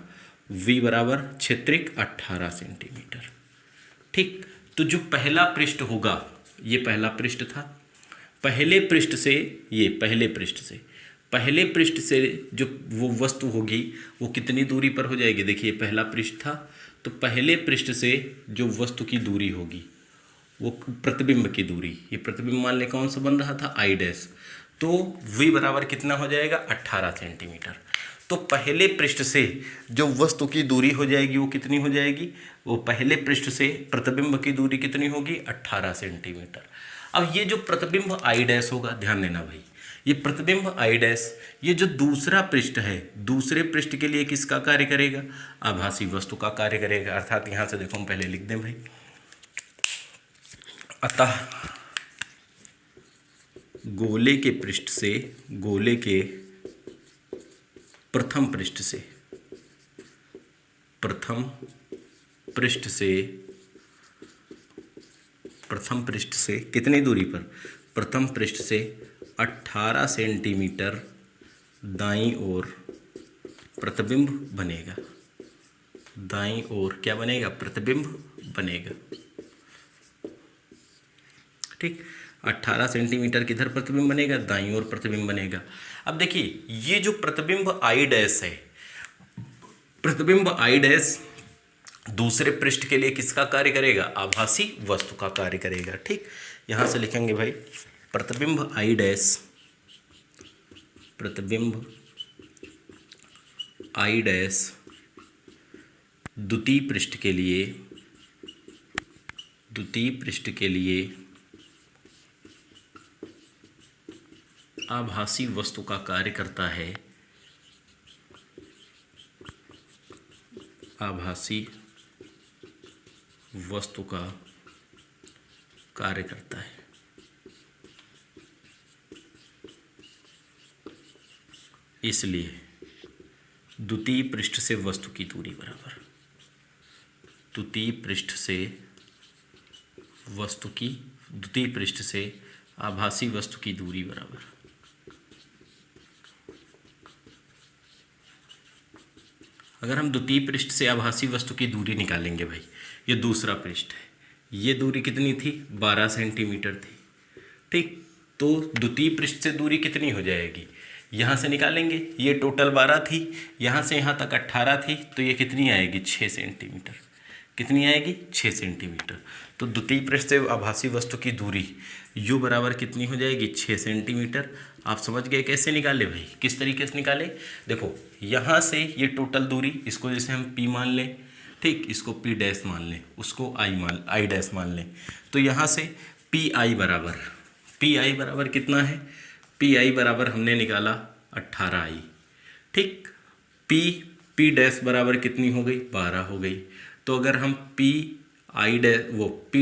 A: v बराबर क्षेत्रिक 18 सेंटीमीटर। ठीक, तो जो पहला पृष्ठ होगा, ये पहला पृष्ठ था, पहले पृष्ठ से, ये पहले पृष्ठ से जो वो वस्तु होगी वो कितनी दूरी पर हो जाएगी, देखिए पहला पृष्ठ था, तो पहले पृष्ठ से जो वस्तु की दूरी होगी वो प्रतिबिंब की दूरी, ये प्रतिबिंब मान ले कौन सा बन रहा था, I', तो v बराबर कितना हो जाएगा, 18 सेंटीमीटर। तो पहले पृष्ठ से जो वस्तु की दूरी हो जाएगी वो कितनी हो जाएगी, वो पहले पृष्ठ से प्रतिबिंब की दूरी कितनी होगी, 18 सेंटीमीटर। अब ये जो प्रतिबिंब I' होगा, ध्यान देना भाई, ये प्रतिबिंब I', ये जो दूसरा पृष्ठ है, दूसरे पृष्ठ के लिए किसका कार्य करेगा, आभासी वस्तु का कार्य करेगा। अर्थात यहाँ से देखो हम पहले लिख दें भाई, अतः गोले के पृष्ठ से, गोले के प्रथम पृष्ठ से, प्रथम पृष्ठ से कितनी दूरी पर, प्रथम पृष्ठ से 18 सेंटीमीटर दाईं ओर प्रतिबिंब बनेगा, दाईं ओर क्या बनेगा, प्रतिबिंब बनेगा। ठीक, 18 सेंटीमीटर किधर प्रतिबिंब बनेगा, दाईं ओर प्रतिबिंब बनेगा। अब देखिए ये जो प्रतिबिंब I' है, प्रतिबिंब I' दूसरे पृष्ठ के लिए किसका कार्य करेगा, आभासी वस्तु का कार्य करेगा। ठीक, यहां से लिखेंगे भाई प्रतिबिंब I', प्रतिबिंब I' द्वितीय पृष्ठ के लिए आभासी वस्तु का कार्य करता है, आभासी वस्तु का कार्य करता है। इसलिए द्वितीय पृष्ठ से वस्तु की दूरी बराबर, द्वितीय पृष्ठ से आभासी वस्तु की दूरी बराबर, अगर हम द्वितीय पृष्ठ से आभासी वस्तु की दूरी निकालेंगे भाई, ये दूसरा पृष्ठ है, ये दूरी कितनी थी, 12 सेंटीमीटर थी। ठीक, तो द्वितीय पृष्ठ से दूरी कितनी हो जाएगी, यहाँ से निकालेंगे, ये टोटल 12 थी, यहाँ से यहाँ तक 18 थी, तो ये कितनी आएगी 6 सेंटीमीटर। कितनी आएगी 6 सेंटीमीटर। तो द्वितीय पृष्ठ से आभासी वस्तु की दूरी u बराबर कितनी हो जाएगी 6 सेंटीमीटर। आप समझ गए कैसे निकाले भाई, किस तरीके से निकाले। देखो यहाँ से ये टोटल दूरी, इसको जैसे हम p मान लें, ठीक, इसको p डैश मान लें, उसको i डैश मान लें, तो यहाँ से पी आई बराबर कितना है, पी आई बराबर हमने निकाला 18i, ठीक। पी डैश बराबर कितनी हो गई 12 हो गई। तो अगर हम पी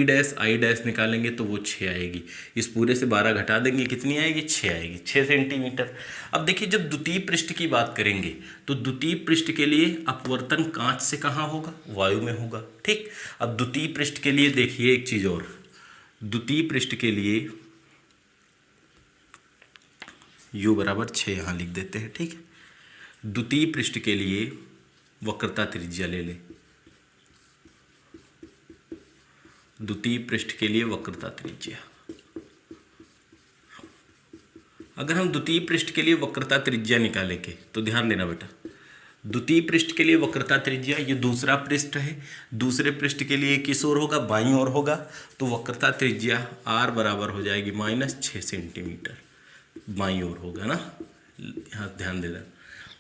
A: डैश आई डैश निकालेंगे तो वो 6 आएगी। इस पूरे से 12 घटा देंगे, कितनी आएगी 6 आएगी, 6 सेंटीमीटर। अब देखिए जब द्वितीय पृष्ठ की बात करेंगे तो द्वितीय पृष्ठ के लिए अपवर्तन कांच से कहाँ होगा, वायु में होगा, ठीक। अब द्वितीय पृष्ठ के लिए देखिए एक चीज़ और, द्वितीय पृष्ठ के लिए u बराबर 6 यहाँ लिख देते हैं, ठीक है। द्वितीय पृष्ठ के लिए वक्रता त्रिज्या ले लें, द्वितीय पृष्ठ के लिए वक्रता त्रिज्या, अगर हम द्वितीय पृष्ठ के लिए वक्रता त्रिज्या निकालेंगे तो ध्यान देना बेटा, द्वितीय पृष्ठ के लिए वक्रता त्रिज्या, ये दूसरा पृष्ठ है, दूसरे पृष्ठ के लिए किस ओर होगा, बाईं ओर होगा, तो वक्रता त्रिज्या r बराबर हो जाएगी -6 सेंटीमीटर, बाईं ओर होगा ना, यहाँ ध्यान देना,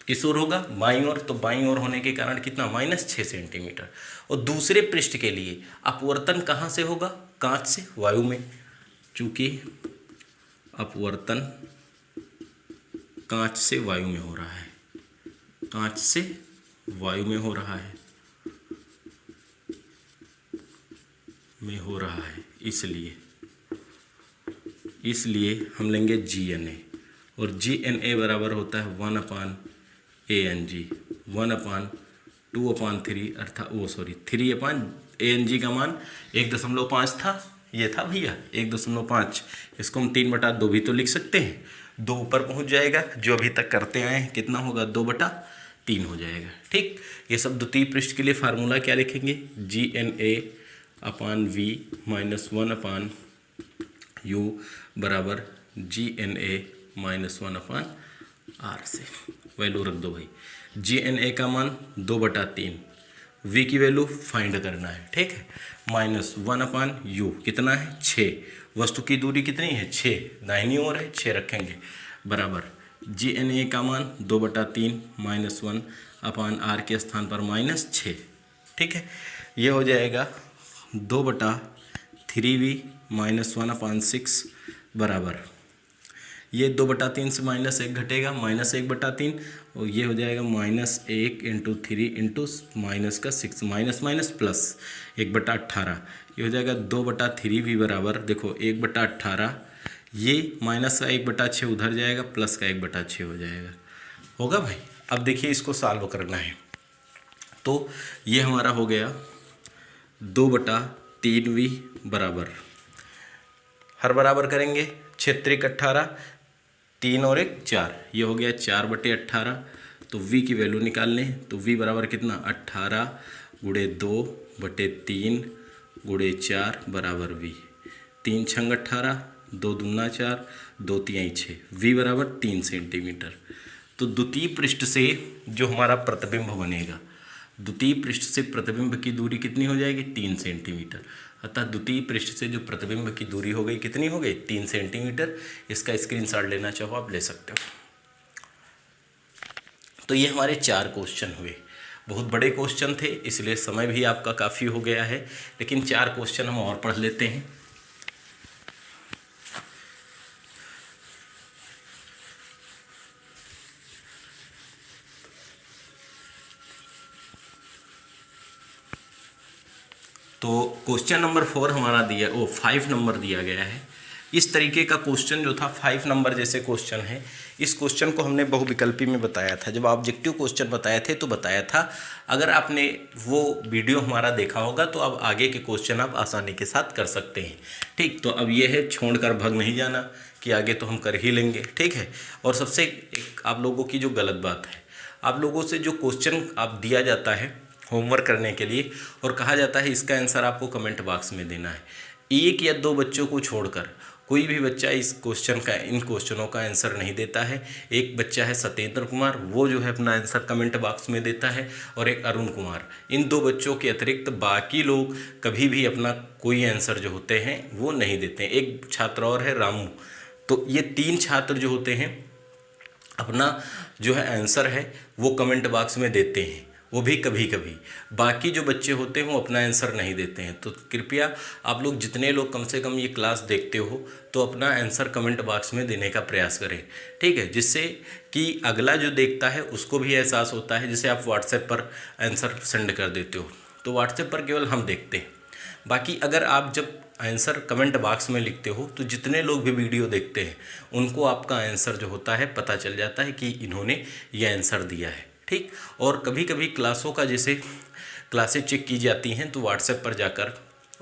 A: किस ओर होगा, बाईं ओर, तो बाईं ओर होने के कारण कितना -6 सेंटीमीटर। और दूसरे पृष्ठ के लिए अपवर्तन कहाँ से होगा, कांच से वायु में, चूंकि अपवर्तन कांच से वायु में हो रहा है, कांच से वायु में हो रहा है, इसलिए हम लेंगे GNA, और GNA बराबर होता है 1/ANG, 1/2/3 अर्थात 3/ANG का मान 1.5 था, ये था भैया 1.5, इसको हम 3/2 भी तो लिख सकते हैं, 2 ऊपर पहुंच जाएगा, जो अभी तक करते आए हैं कितना होगा 2/3 हो जाएगा, ठीक। ये सब द्वितीय पृष्ठ के लिए फार्मूला क्या लिखेंगे, GNA/V -1/U बराबर GNA -1/R से वैल्यू रख दो भाई। GNA का मान 2/3, V की वैल्यू फाइंड करना है, ठीक है, -1/U कितना है 6, वस्तु की दूरी कितनी है 6, दाहिनी ओर है 6 रखेंगे, बराबर GNA का मान 2/3 -1/R के स्थान पर -6, ठीक है। ये हो जाएगा 2/3V -1/6 बराबर, ये 2/3 से -1 घटेगा, -1/3, और ये हो जाएगा -1 × 3 × -6 माइनस प्लस 1/18, ये हो जाएगा 2/3V बराबर, देखो 1/18, ये माइनस का 1/6 उधर जाएगा, प्लस का 1/6 हो जाएगा, होगा भाई। अब देखिए इसको सॉल्व करना है, तो ये हमारा हो गया 2/3V बराबर, हर बराबर करेंगे, क्षेत्रिक 18, 3 और 1 4, ये हो गया 4/18, तो V की वैल्यू निकाल लें, तो V बराबर कितना 18 × 2/3 × 4 बराबर V, 3 × 18, 2 दूना 4, 2 तिहाई 6, V बराबर 3 सेंटीमीटर। तो द्वितीय पृष्ठ से जो हमारा प्रतिबिंब बनेगा, द्वितीय पृष्ठ से प्रतिबिंब की दूरी कितनी हो जाएगी 3 सेंटीमीटर, अतः द्वितीय पृष्ठ से जो प्रतिबिंब की दूरी हो गई कितनी हो गई 3 सेंटीमीटर। इसका स्क्रीनशॉट लेना चाहो आप ले सकते हो। तो ये हमारे 4 क्वेश्चन हुए, बहुत बड़े क्वेश्चन थे इसलिए समय भी आपका काफ़ी हो गया है, लेकिन 4 क्वेश्चन हम और पढ़ लेते हैं। तो क्वेश्चन नंबर 4 हमारा 5 नंबर दिया गया है। इस तरीके का क्वेश्चन जो था 5 नंबर जैसे क्वेश्चन है, इस क्वेश्चन को हमने बहुविकल्पी में बताया था। जब ऑब्जेक्टिव क्वेश्चन बताए थे तो बताया था, अगर आपने वो वीडियो हमारा देखा होगा तो अब आगे के क्वेश्चन आप आसानी के साथ कर सकते हैं, ठीक। तो अब ये है, छोड़कर भाग नहीं जाना कि आगे तो हम कर ही लेंगे, ठीक है। और सबसे एक आप लोगों की जो गलत बात है, आप लोगों से जो क्वेश्चन आप दिया जाता है होमवर्क करने के लिए और कहा जाता है इसका आंसर आपको कमेंट बॉक्स में देना है, 1 या 2 बच्चों को छोड़कर कोई भी बच्चा इस क्वेश्चन का, इन क्वेश्चनों का आंसर नहीं देता है। एक बच्चा है सत्येंद्र कुमार, वो जो है अपना आंसर कमेंट बॉक्स में देता है, और एक अरुण कुमार। इन 2 बच्चों के अतिरिक्त बाकी लोग कभी भी अपना कोई आंसर जो होते हैं वो नहीं देते हैं। एक छात्र और है रामू। तो ये 3 छात्र जो होते हैं अपना जो है आंसर है वो कमेंट बॉक्स में देते हैं, वो भी कभी कभी। बाकी जो बच्चे होते हैं वो अपना आंसर नहीं देते हैं। तो कृपया आप लोग जितने लोग कम से कम ये क्लास देखते हो तो अपना आंसर कमेंट बॉक्स में देने का प्रयास करें, ठीक है, जिससे कि अगला जो देखता है उसको भी एहसास होता है। जैसे आप व्हाट्सएप पर आंसर सेंड कर देते हो तो व्हाट्सएप पर केवल हम देखते हैं, बाकी अगर आप जब आंसर कमेंट बॉक्स में लिखते हो तो जितने लोग भी वीडियो देखते हैं उनको आपका आंसर जो होता है पता चल जाता है कि इन्होंने ये आंसर दिया है, ठीक। और कभी कभी क्लासों का, जैसे क्लासेस चेक की जाती हैं तो व्हाट्सएप पर जाकर,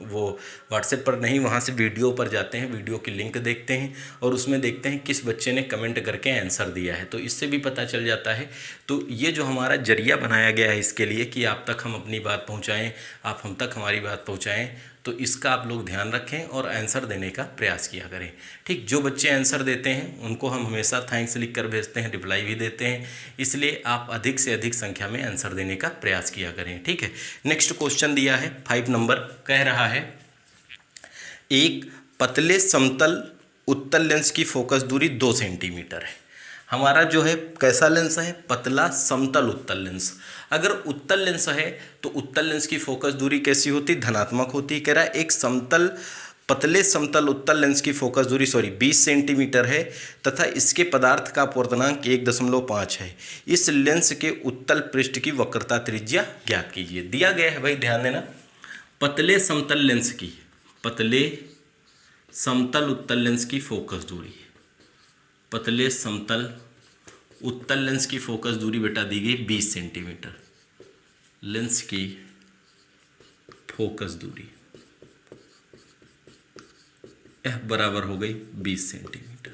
A: वो व्हाट्सएप पर नहीं, वहाँ से वीडियो पर जाते हैं, वीडियो की लिंक देखते हैं और उसमें देखते हैं किस बच्चे ने कमेंट करके आंसर दिया है, तो इससे भी पता चल जाता है। तो ये जो हमारा जरिया बनाया गया है इसके लिए कि आप तक हम अपनी बात पहुँचाएँ, आप हम तक हमारी बात पहुँचाएँ, तो इसका आप लोग ध्यान रखें और आंसर देने का प्रयास किया करें, ठीक। जो बच्चे आंसर देते हैं उनको हम हमेशा थैंक्स लिख कर भेजते हैं, रिप्लाई भी देते हैं, इसलिए आप अधिक से अधिक संख्या में आंसर देने का प्रयास किया करें, ठीक है। नेक्स्ट क्वेश्चन दिया है 5 नंबर, कह रहा है एक पतले समतल उत्तल लेंस की फोकस दूरी 2 सेंटीमीटर है। हमारा जो है कैसा लेंस है? पतला समतल उत्तल लेंस। अगर उत्तल लेंस है तो उत्तल लेंस की फोकस दूरी कैसी होती? धनात्मक होती। कह रहा है एक समतल पतले समतल उत्तल लेंस की फोकस दूरी 20 सेंटीमीटर है तथा इसके पदार्थ का अपवर्तनांक 1.5 है। इस लेंस के उत्तल पृष्ठ की वक्रता त्रिज्या ज्ञात कीजिए। दिया गया है भाई, ध्यान देना, पतले समतल लेंस की, पतले समतल उत्तल लेंस की फोकस दूरी, पतले समतल उत्तल लेंस की फोकस दूरी बेटा दी गई 20 सेंटीमीटर। लेंस की फोकस दूरी F बराबर हो गई 20 सेंटीमीटर।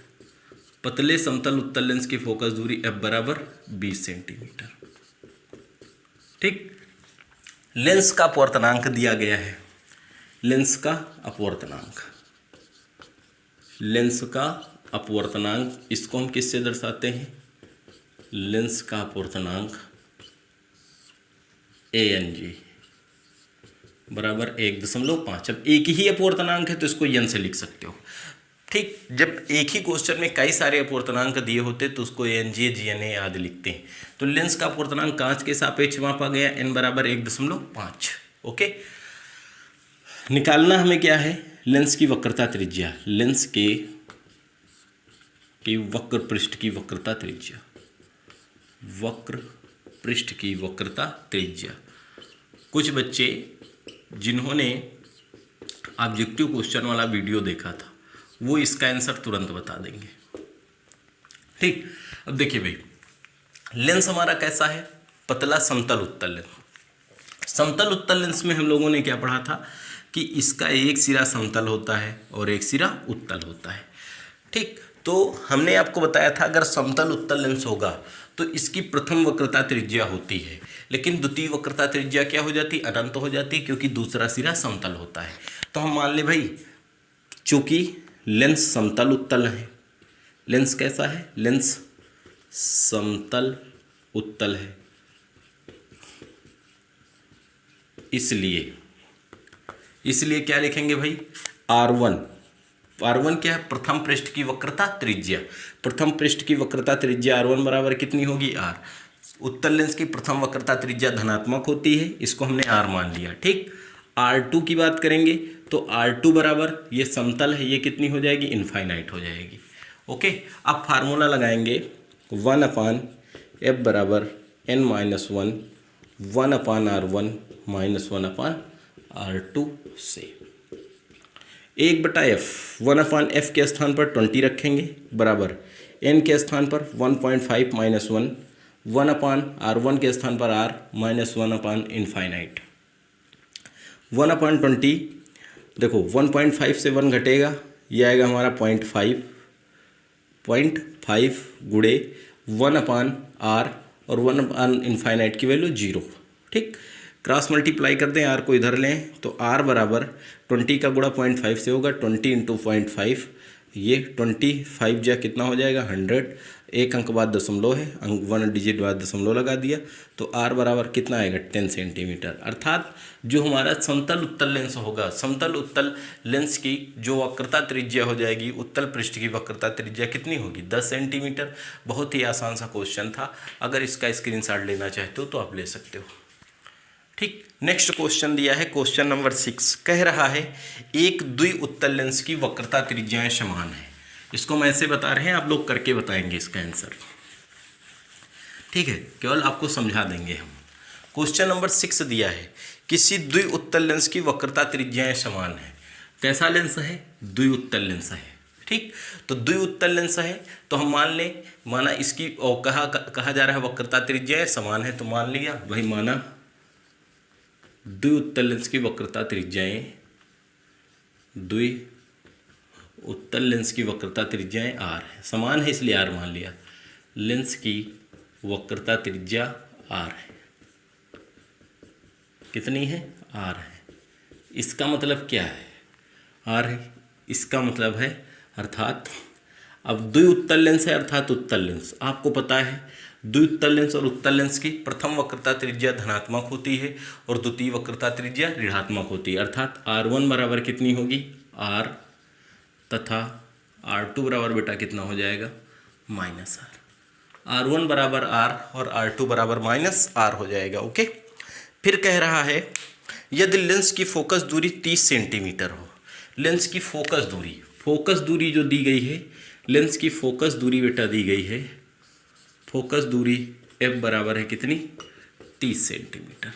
A: पतले समतल उत्तल लेंस की फोकस दूरी F बराबर 20 सेंटीमीटर, ठीक। लेंस का अपवर्तनांक दिया गया है, लेंस का अपवर्तनांक, लेंस का अपवर्तनांक, इसको हम किससे दर्शाते हैं? लेंस का अपवर्तनांक ANG बराबर 1.5। अब एक ही अपवर्तनांक है तो इसको यन से लिख सकते हो, ठीक। जब एक ही क्वेश्चन में कई सारे अपवर्तनांक दिए होते तो उसको ANG GNA आदि लिखते हैं। तो लेंस का अपवर्तनांक कांच के सापेक्ष मापा गया, n बराबर 1.5। ओके, निकालना हमें क्या है? लेंस की वक्रता त्रिज्या, लेंस की वक्र पृष्ठ की वक्रता त्रिज्या, वक्र पृष्ठ की वक्रता त्रिज्या। कुछ बच्चे जिन्होंने ऑब्जेक्टिव क्वेश्चन वाला वीडियो देखा था वो इसका आंसर तुरंत बता देंगे, ठीक। अब देखिए भाई, लेंस हमारा कैसा है? पतला समतल उत्तल लेंस। समतल उत्तल लेंस में हम लोगों ने क्या पढ़ा था कि इसका एक सिरा समतल होता है और एक सिरा उत्तल होता है, ठीक। तो हमने आपको बताया था अगर समतल उत्तल लेंस होगा तो इसकी प्रथम वक्रता त्रिज्या होती है, लेकिन द्वितीय वक्रता त्रिज्या क्या हो जाती? अनंत हो जाती, क्योंकि दूसरा सिरा समतल होता है। तो हम मान ले भाई, चूंकि लेंस समतल उत्तल है, लेंस कैसा है? लेंस समतल उत्तल है, इसलिए क्या लिखेंगे भाई? R1 क्या है? प्रथम पृष्ठ की वक्रता त्रिज्या। प्रथम पृष्ठ की वक्रता त्रिज्या R1 बराबर कितनी होगी? R। उत्तल लेंस की प्रथम वक्रता त्रिज्या धनात्मक होती है, इसको हमने R मान लिया, ठीक। R2 की बात करेंगे तो R2 बराबर, ये समतल है, ये कितनी हो जाएगी? इनफाइनाइट हो जाएगी। ओके, अब फार्मूला लगाएंगे 1/f बराबर n-1 1/R1 -1/R2 से 1/f, 1/f के स्थान पर 20 रखेंगे बराबर n के स्थान पर 1.5 -1 1/R1 के स्थान पर R -1/इनफाइनाइट 1/20। देखो 1.5 से 1 घटेगा, ये आएगा हमारा 0.5 गुणे 1/R और 1/इनफाइनाइट की वैल्यू 0, ठीक। क्रॉस मल्टीप्लाई कर दें, R को इधर लें तो R बराबर 20 का गुणा 0.5 से होगा, 20 × 0.5 ये 25 जा कितना हो जाएगा 100, एक अंक बाद दशमलव है, अंक 1 डिजिट बाद दशमलव लगा दिया तो r बराबर कितना आएगा 10 सेंटीमीटर। अर्थात जो हमारा समतल उत्तल लेंस होगा, समतल उत्तल लेंस की जो वक्रता त्रिज्या हो जाएगी, उत्तल पृष्ठ की वक्रता त्रिज्या कितनी होगी 10 सेंटीमीटर। बहुत ही आसान सा क्वेश्चन था, अगर इसका स्क्रीनशॉट लेना चाहते हो तो आप ले सकते हो। ठीक, नेक्स्ट क्वेश्चन दिया है क्वेश्चन नंबर 6, कह रहा है एक द्वि उत्तल लेंस की वक्रता त्रिज्याएं समान है। इसको हम ऐसे बता रहे हैं, आप लोग करके बताएंगे इसका आंसर। ठीक है, केवल आपको समझा देंगे हम। क्वेश्चन नंबर 6 दिया है किसी द्वि उत्तल लेंस की वक्रता त्रिज्याएं समान है। कैसा लेंस है, द्वि उत्तल लेंस है। ठीक, तो द्वि उत्तल लेंस है तो हम माना इसकी और कहा जा रहा है वक्रता त्रिज्याएं समान है, तो मान लिया भाई, माना द्वि उत्तल लेंस की वक्रता त्रिज्याएं, द्वि उत्तल लेंस की वक्रता त्रिज्याएं r है, समान है इसलिए r मान लिया। लेंस की वक्रता त्रिज्या r है, कितनी है r है। इसका मतलब क्या है, r है, इसका मतलब है अर्थात अब द्वि उत्तल लेंस है अर्थात उत्तल लेंस, आपको पता है द्वि उत्तल लेंस और उत्तल लेंस की प्रथम वक्रता त्रिज्या धनात्मक होती है और द्वितीय वक्रता त्रिज्या ऋणात्मक होती है। अर्थात r1 बराबर कितनी होगी r, तथा r2 बराबर बेटा कितना हो जाएगा माइनस r। r1 बराबर r और r2 बराबर माइनस r हो जाएगा। ओके, फिर कह रहा है यदि लेंस की फोकस दूरी 30 सेंटीमीटर हो। लेंस की फोकस दूरी जो दी गई है, लेंस की फोकस दूरी बेटा दी गई है, फोकस दूरी f बराबर है कितनी 30 सेंटीमीटर।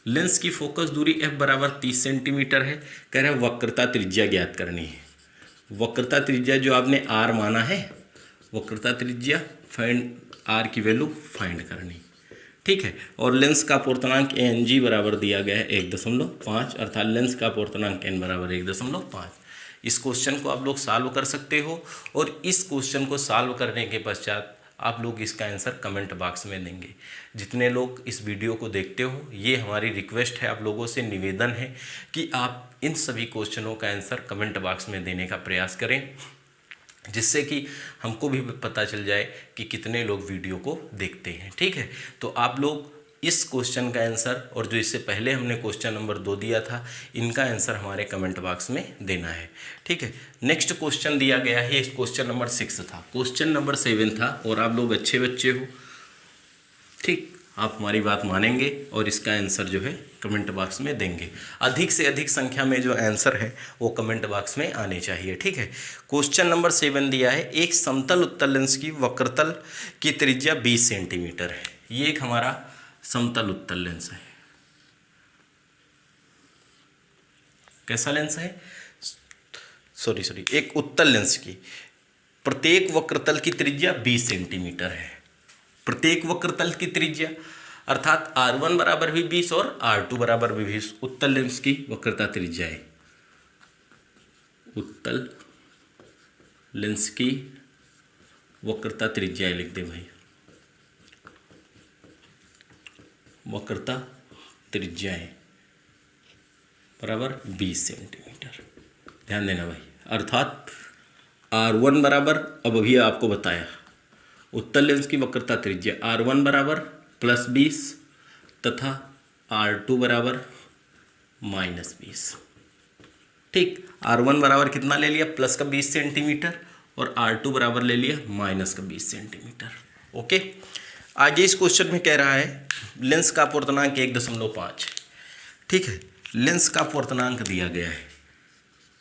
A: लेंस की फोकस दूरी f बराबर 30 सेंटीमीटर है। कह रहा है वक्रता त्रिज्या ज्ञात करनी है। वक्रता त्रिज्या जो आपने r माना है, वक्रता त्रिज्या फाइंड r की वैल्यू फाइंड करनी। ठीक है, और लेंस का पूर्णांक ng बराबर दिया गया है 1.5, अर्थात लेंस का पूर्णांक n बराबर 1.5। इस क्वेश्चन को आप लोग सॉल्व कर सकते हो और इस क्वेश्चन को सॉल्व करने के पश्चात आप लोग इसका आंसर कमेंट बॉक्स में देंगे। जितने लोग इस वीडियो को देखते हो, ये हमारी रिक्वेस्ट है, आप लोगों से निवेदन है कि आप इन सभी क्वेश्चनों का आंसर कमेंट बॉक्स में देने का प्रयास करें, जिससे कि हमको भी पता चल जाए कि कितने लोग वीडियो को देखते हैं। ठीक है, तो आप लोग इस क्वेश्चन का आंसर और जो इससे पहले हमने क्वेश्चन नंबर 2 दिया था, इनका आंसर हमारे कमेंट बॉक्स में देना है। ठीक है, नेक्स्ट क्वेश्चन दिया गया है, इस क्वेश्चन नंबर 6 था, क्वेश्चन नंबर 7 था और आप लोग अच्छे बच्चे हो। ठीक, आप हमारी बात मानेंगे और इसका आंसर जो है कमेंट बॉक्स में देंगे। अधिक से अधिक संख्या में जो आंसर है वो कमेंट बॉक्स में आने चाहिए। ठीक है, क्वेश्चन नंबर 7 दिया है एक समतल उत्तल लेंस की वक्रतल की त्रिज्या 20 सेंटीमीटर है। ये एक हमारा समतल उत्तल लेंस है। कैसा लेंस है, सॉरी एक उत्तल लेंस की प्रत्येक वक्रतल की त्रिज्या 20 सेंटीमीटर है। प्रत्येक वक्रतल की त्रिज्या अर्थात r1 बराबर भी 20 और r2 बराबर भी 20 उत्तल लेंस की वक्रता त्रिज्या है। उत्तल लेंस की वक्रता त्रिज्या लिख दे भाई, वक्रता त्रिज्याएं बराबर 20 सेंटीमीटर। ध्यान देना भाई, अर्थात r1 बराबर, अब अभी आपको बताया उत्तल लेंस की वक्रता त्रिज्या r1 बराबर +20 तथा r2 बराबर -20। ठीक, r1 बराबर कितना ले लिया प्लस का 20 सेंटीमीटर और r2 बराबर ले लिया माइनस का 20 सेंटीमीटर। ओके, आगे इस क्वेश्चन में कह रहा है लेंस का पूर्णांक 1.5। ठीक है, लेंस का पूर्णांक दिया गया है,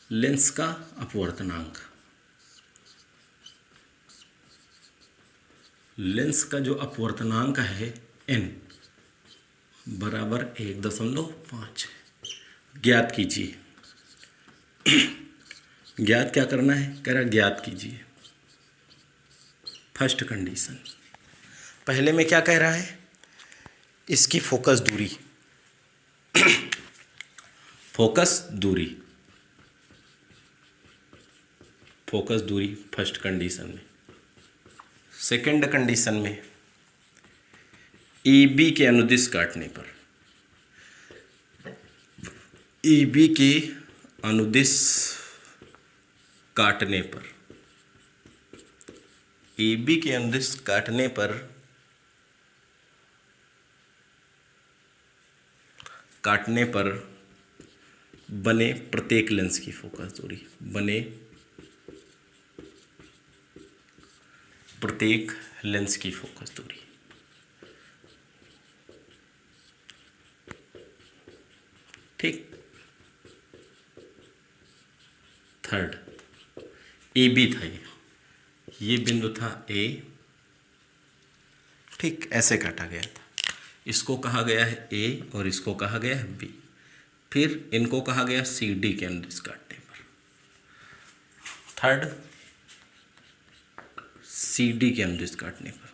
A: लेंस का अपवर्तनांक, लेंस का जो अपवर्तनांक है n बराबर 1.5 ज्ञात कीजिए। ज्ञात क्या करना है, कह रहा ज्ञात कीजिए। फर्स्ट कंडीशन, पहले में क्या कह रहा है, इसकी फोकस दूरी, फोकस दूरी, फोकस दूरी फर्स्ट कंडीशन में। सेकंड कंडीशन में ए बी के अनुदिश काटने पर, ए बी के अनुदिश काटने पर, AB के अनुदिश काटने पर बने प्रत्येक लेंस की फोकस दूरी, बने प्रत्येक लेंस की फोकस दूरी। ठीक, थर्ड AB था, ये बिंदु था A, ठीक, ऐसे काटा गया था। इसको कहा गया है A और इसको कहा गया है B। फिर इनको कहा गया CD के अनुदिश काटने पर। थर्ड, CD के अनुदिश काटने पर।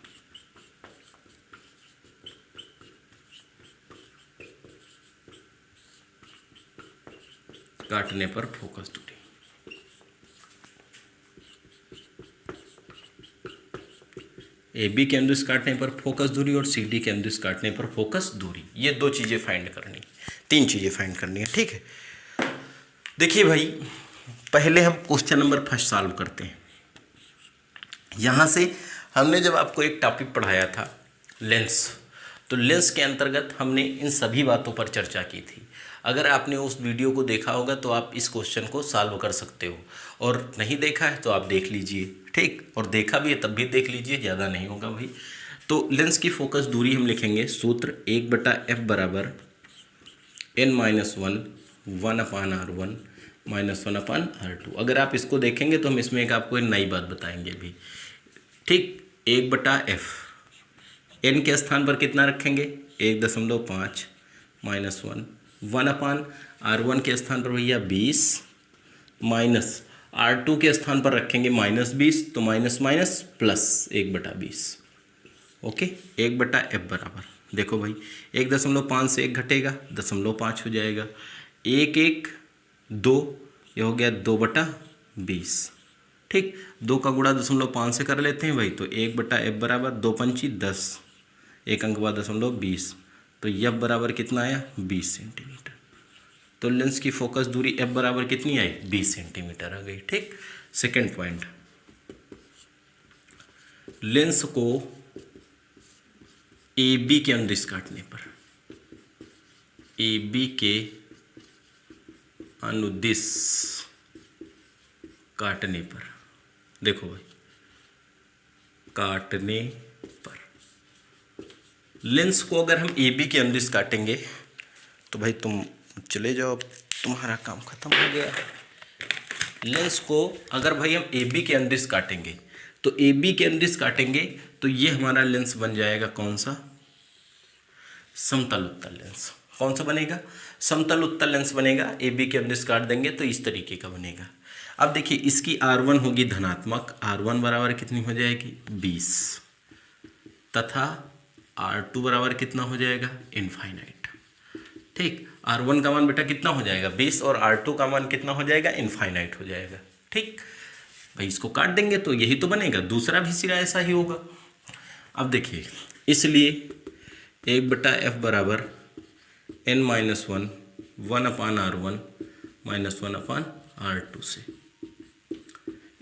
A: काटने पर फोकस दूरी। AB के अनुदिश काटने पर फोकस दूरी और CD के अनुदिश काटने पर फोकस दूरी, ये दो चीजें फाइंड करनी, तीन चीजें फाइंड करनी है। ठीक है, देखिए भाई, पहले हम क्वेश्चन नंबर फर्स्ट सॉल्व करते हैं। यहां से हमने जब आपको एक टॉपिक पढ़ाया था लेंस, तो लेंस के अंतर्गत हमने इन सभी बातों पर चर्चा की थी। अगर आपने उस वीडियो को देखा होगा तो आप इस क्वेश्चन को सॉल्व कर सकते हो, और नहीं देखा है तो आप देख लीजिए। ठीक, और देखा भी है तब भी देख लीजिए, ज़्यादा नहीं होगा भाई। तो लेंस की फोकस दूरी हम लिखेंगे, सूत्र 1/f बराबर n-1 1/r1 -1/r2। अगर आप इसको देखेंगे तो हम इसमें एक आपको एक नई बात बताएंगे भी। ठीक, 1/f, n के स्थान पर कितना रखेंगे 1.5 -1, 1/r1 के स्थान पर भैया 20 माइनस R2 के स्थान पर रखेंगे -20, तो minus minus plus 1/20। Okay, 1/f बराबर, देखो भाई 1.5 से 1 घटेगा 0.5 हो जाएगा, 1 1 2, ये हो गया 2/20। ठीक, 2 का गुणा 0.5 से कर लेते हैं भाई, तो 1/f बराबर 2 पंची 10, 1 अंक बाद 0.20, तो f बराबर कितना आया 20 सेंटीमीटर। तो लेंस की फोकस दूरी f बराबर कितनी आई 20 सेंटीमीटर आ गई। ठीक, सेकेंड पॉइंट, लेंस को AB के अनुदिश काटने पर, AB के अनुदिश काटने पर, देखो भाई, काटने पर लेंस को अगर हम AB के अनुदिश काटेंगे तो भाई तुम चले जाओ, तुम्हारा काम खत्म हो गया। लेंस को अगर भाई हम AB के अनुदिश काटेंगे तो AB के अनुदिश काटेंगे तो ये हमारा लेंस बन जाएगा कौन सा, समतल उत्तल लेंस। कौन सा बनेगा, समतल उत्तल लेंस बनेगा। AB के अनुदिश काट देंगे तो इस तरीके का बनेगा। अब देखिए, इसकी R1 होगी धनात्मक, R1 बराबर कितनी हो जाएगी 20, तथा R2 बराबर कितना हो जाएगा इनफाइनाइट। ठीक, R1 का मान बेटा कितना हो जाएगा 20, और R2 का मान कितना हो जाएगा इनफाइनाइट हो जाएगा। ठीक भाई, इसको काट देंगे तो यही तो बनेगा, दूसरा भी सिरा ऐसा ही होगा। अब देखिए, इसलिए 1/f बराबर n-1 1/r1 -1/r2 से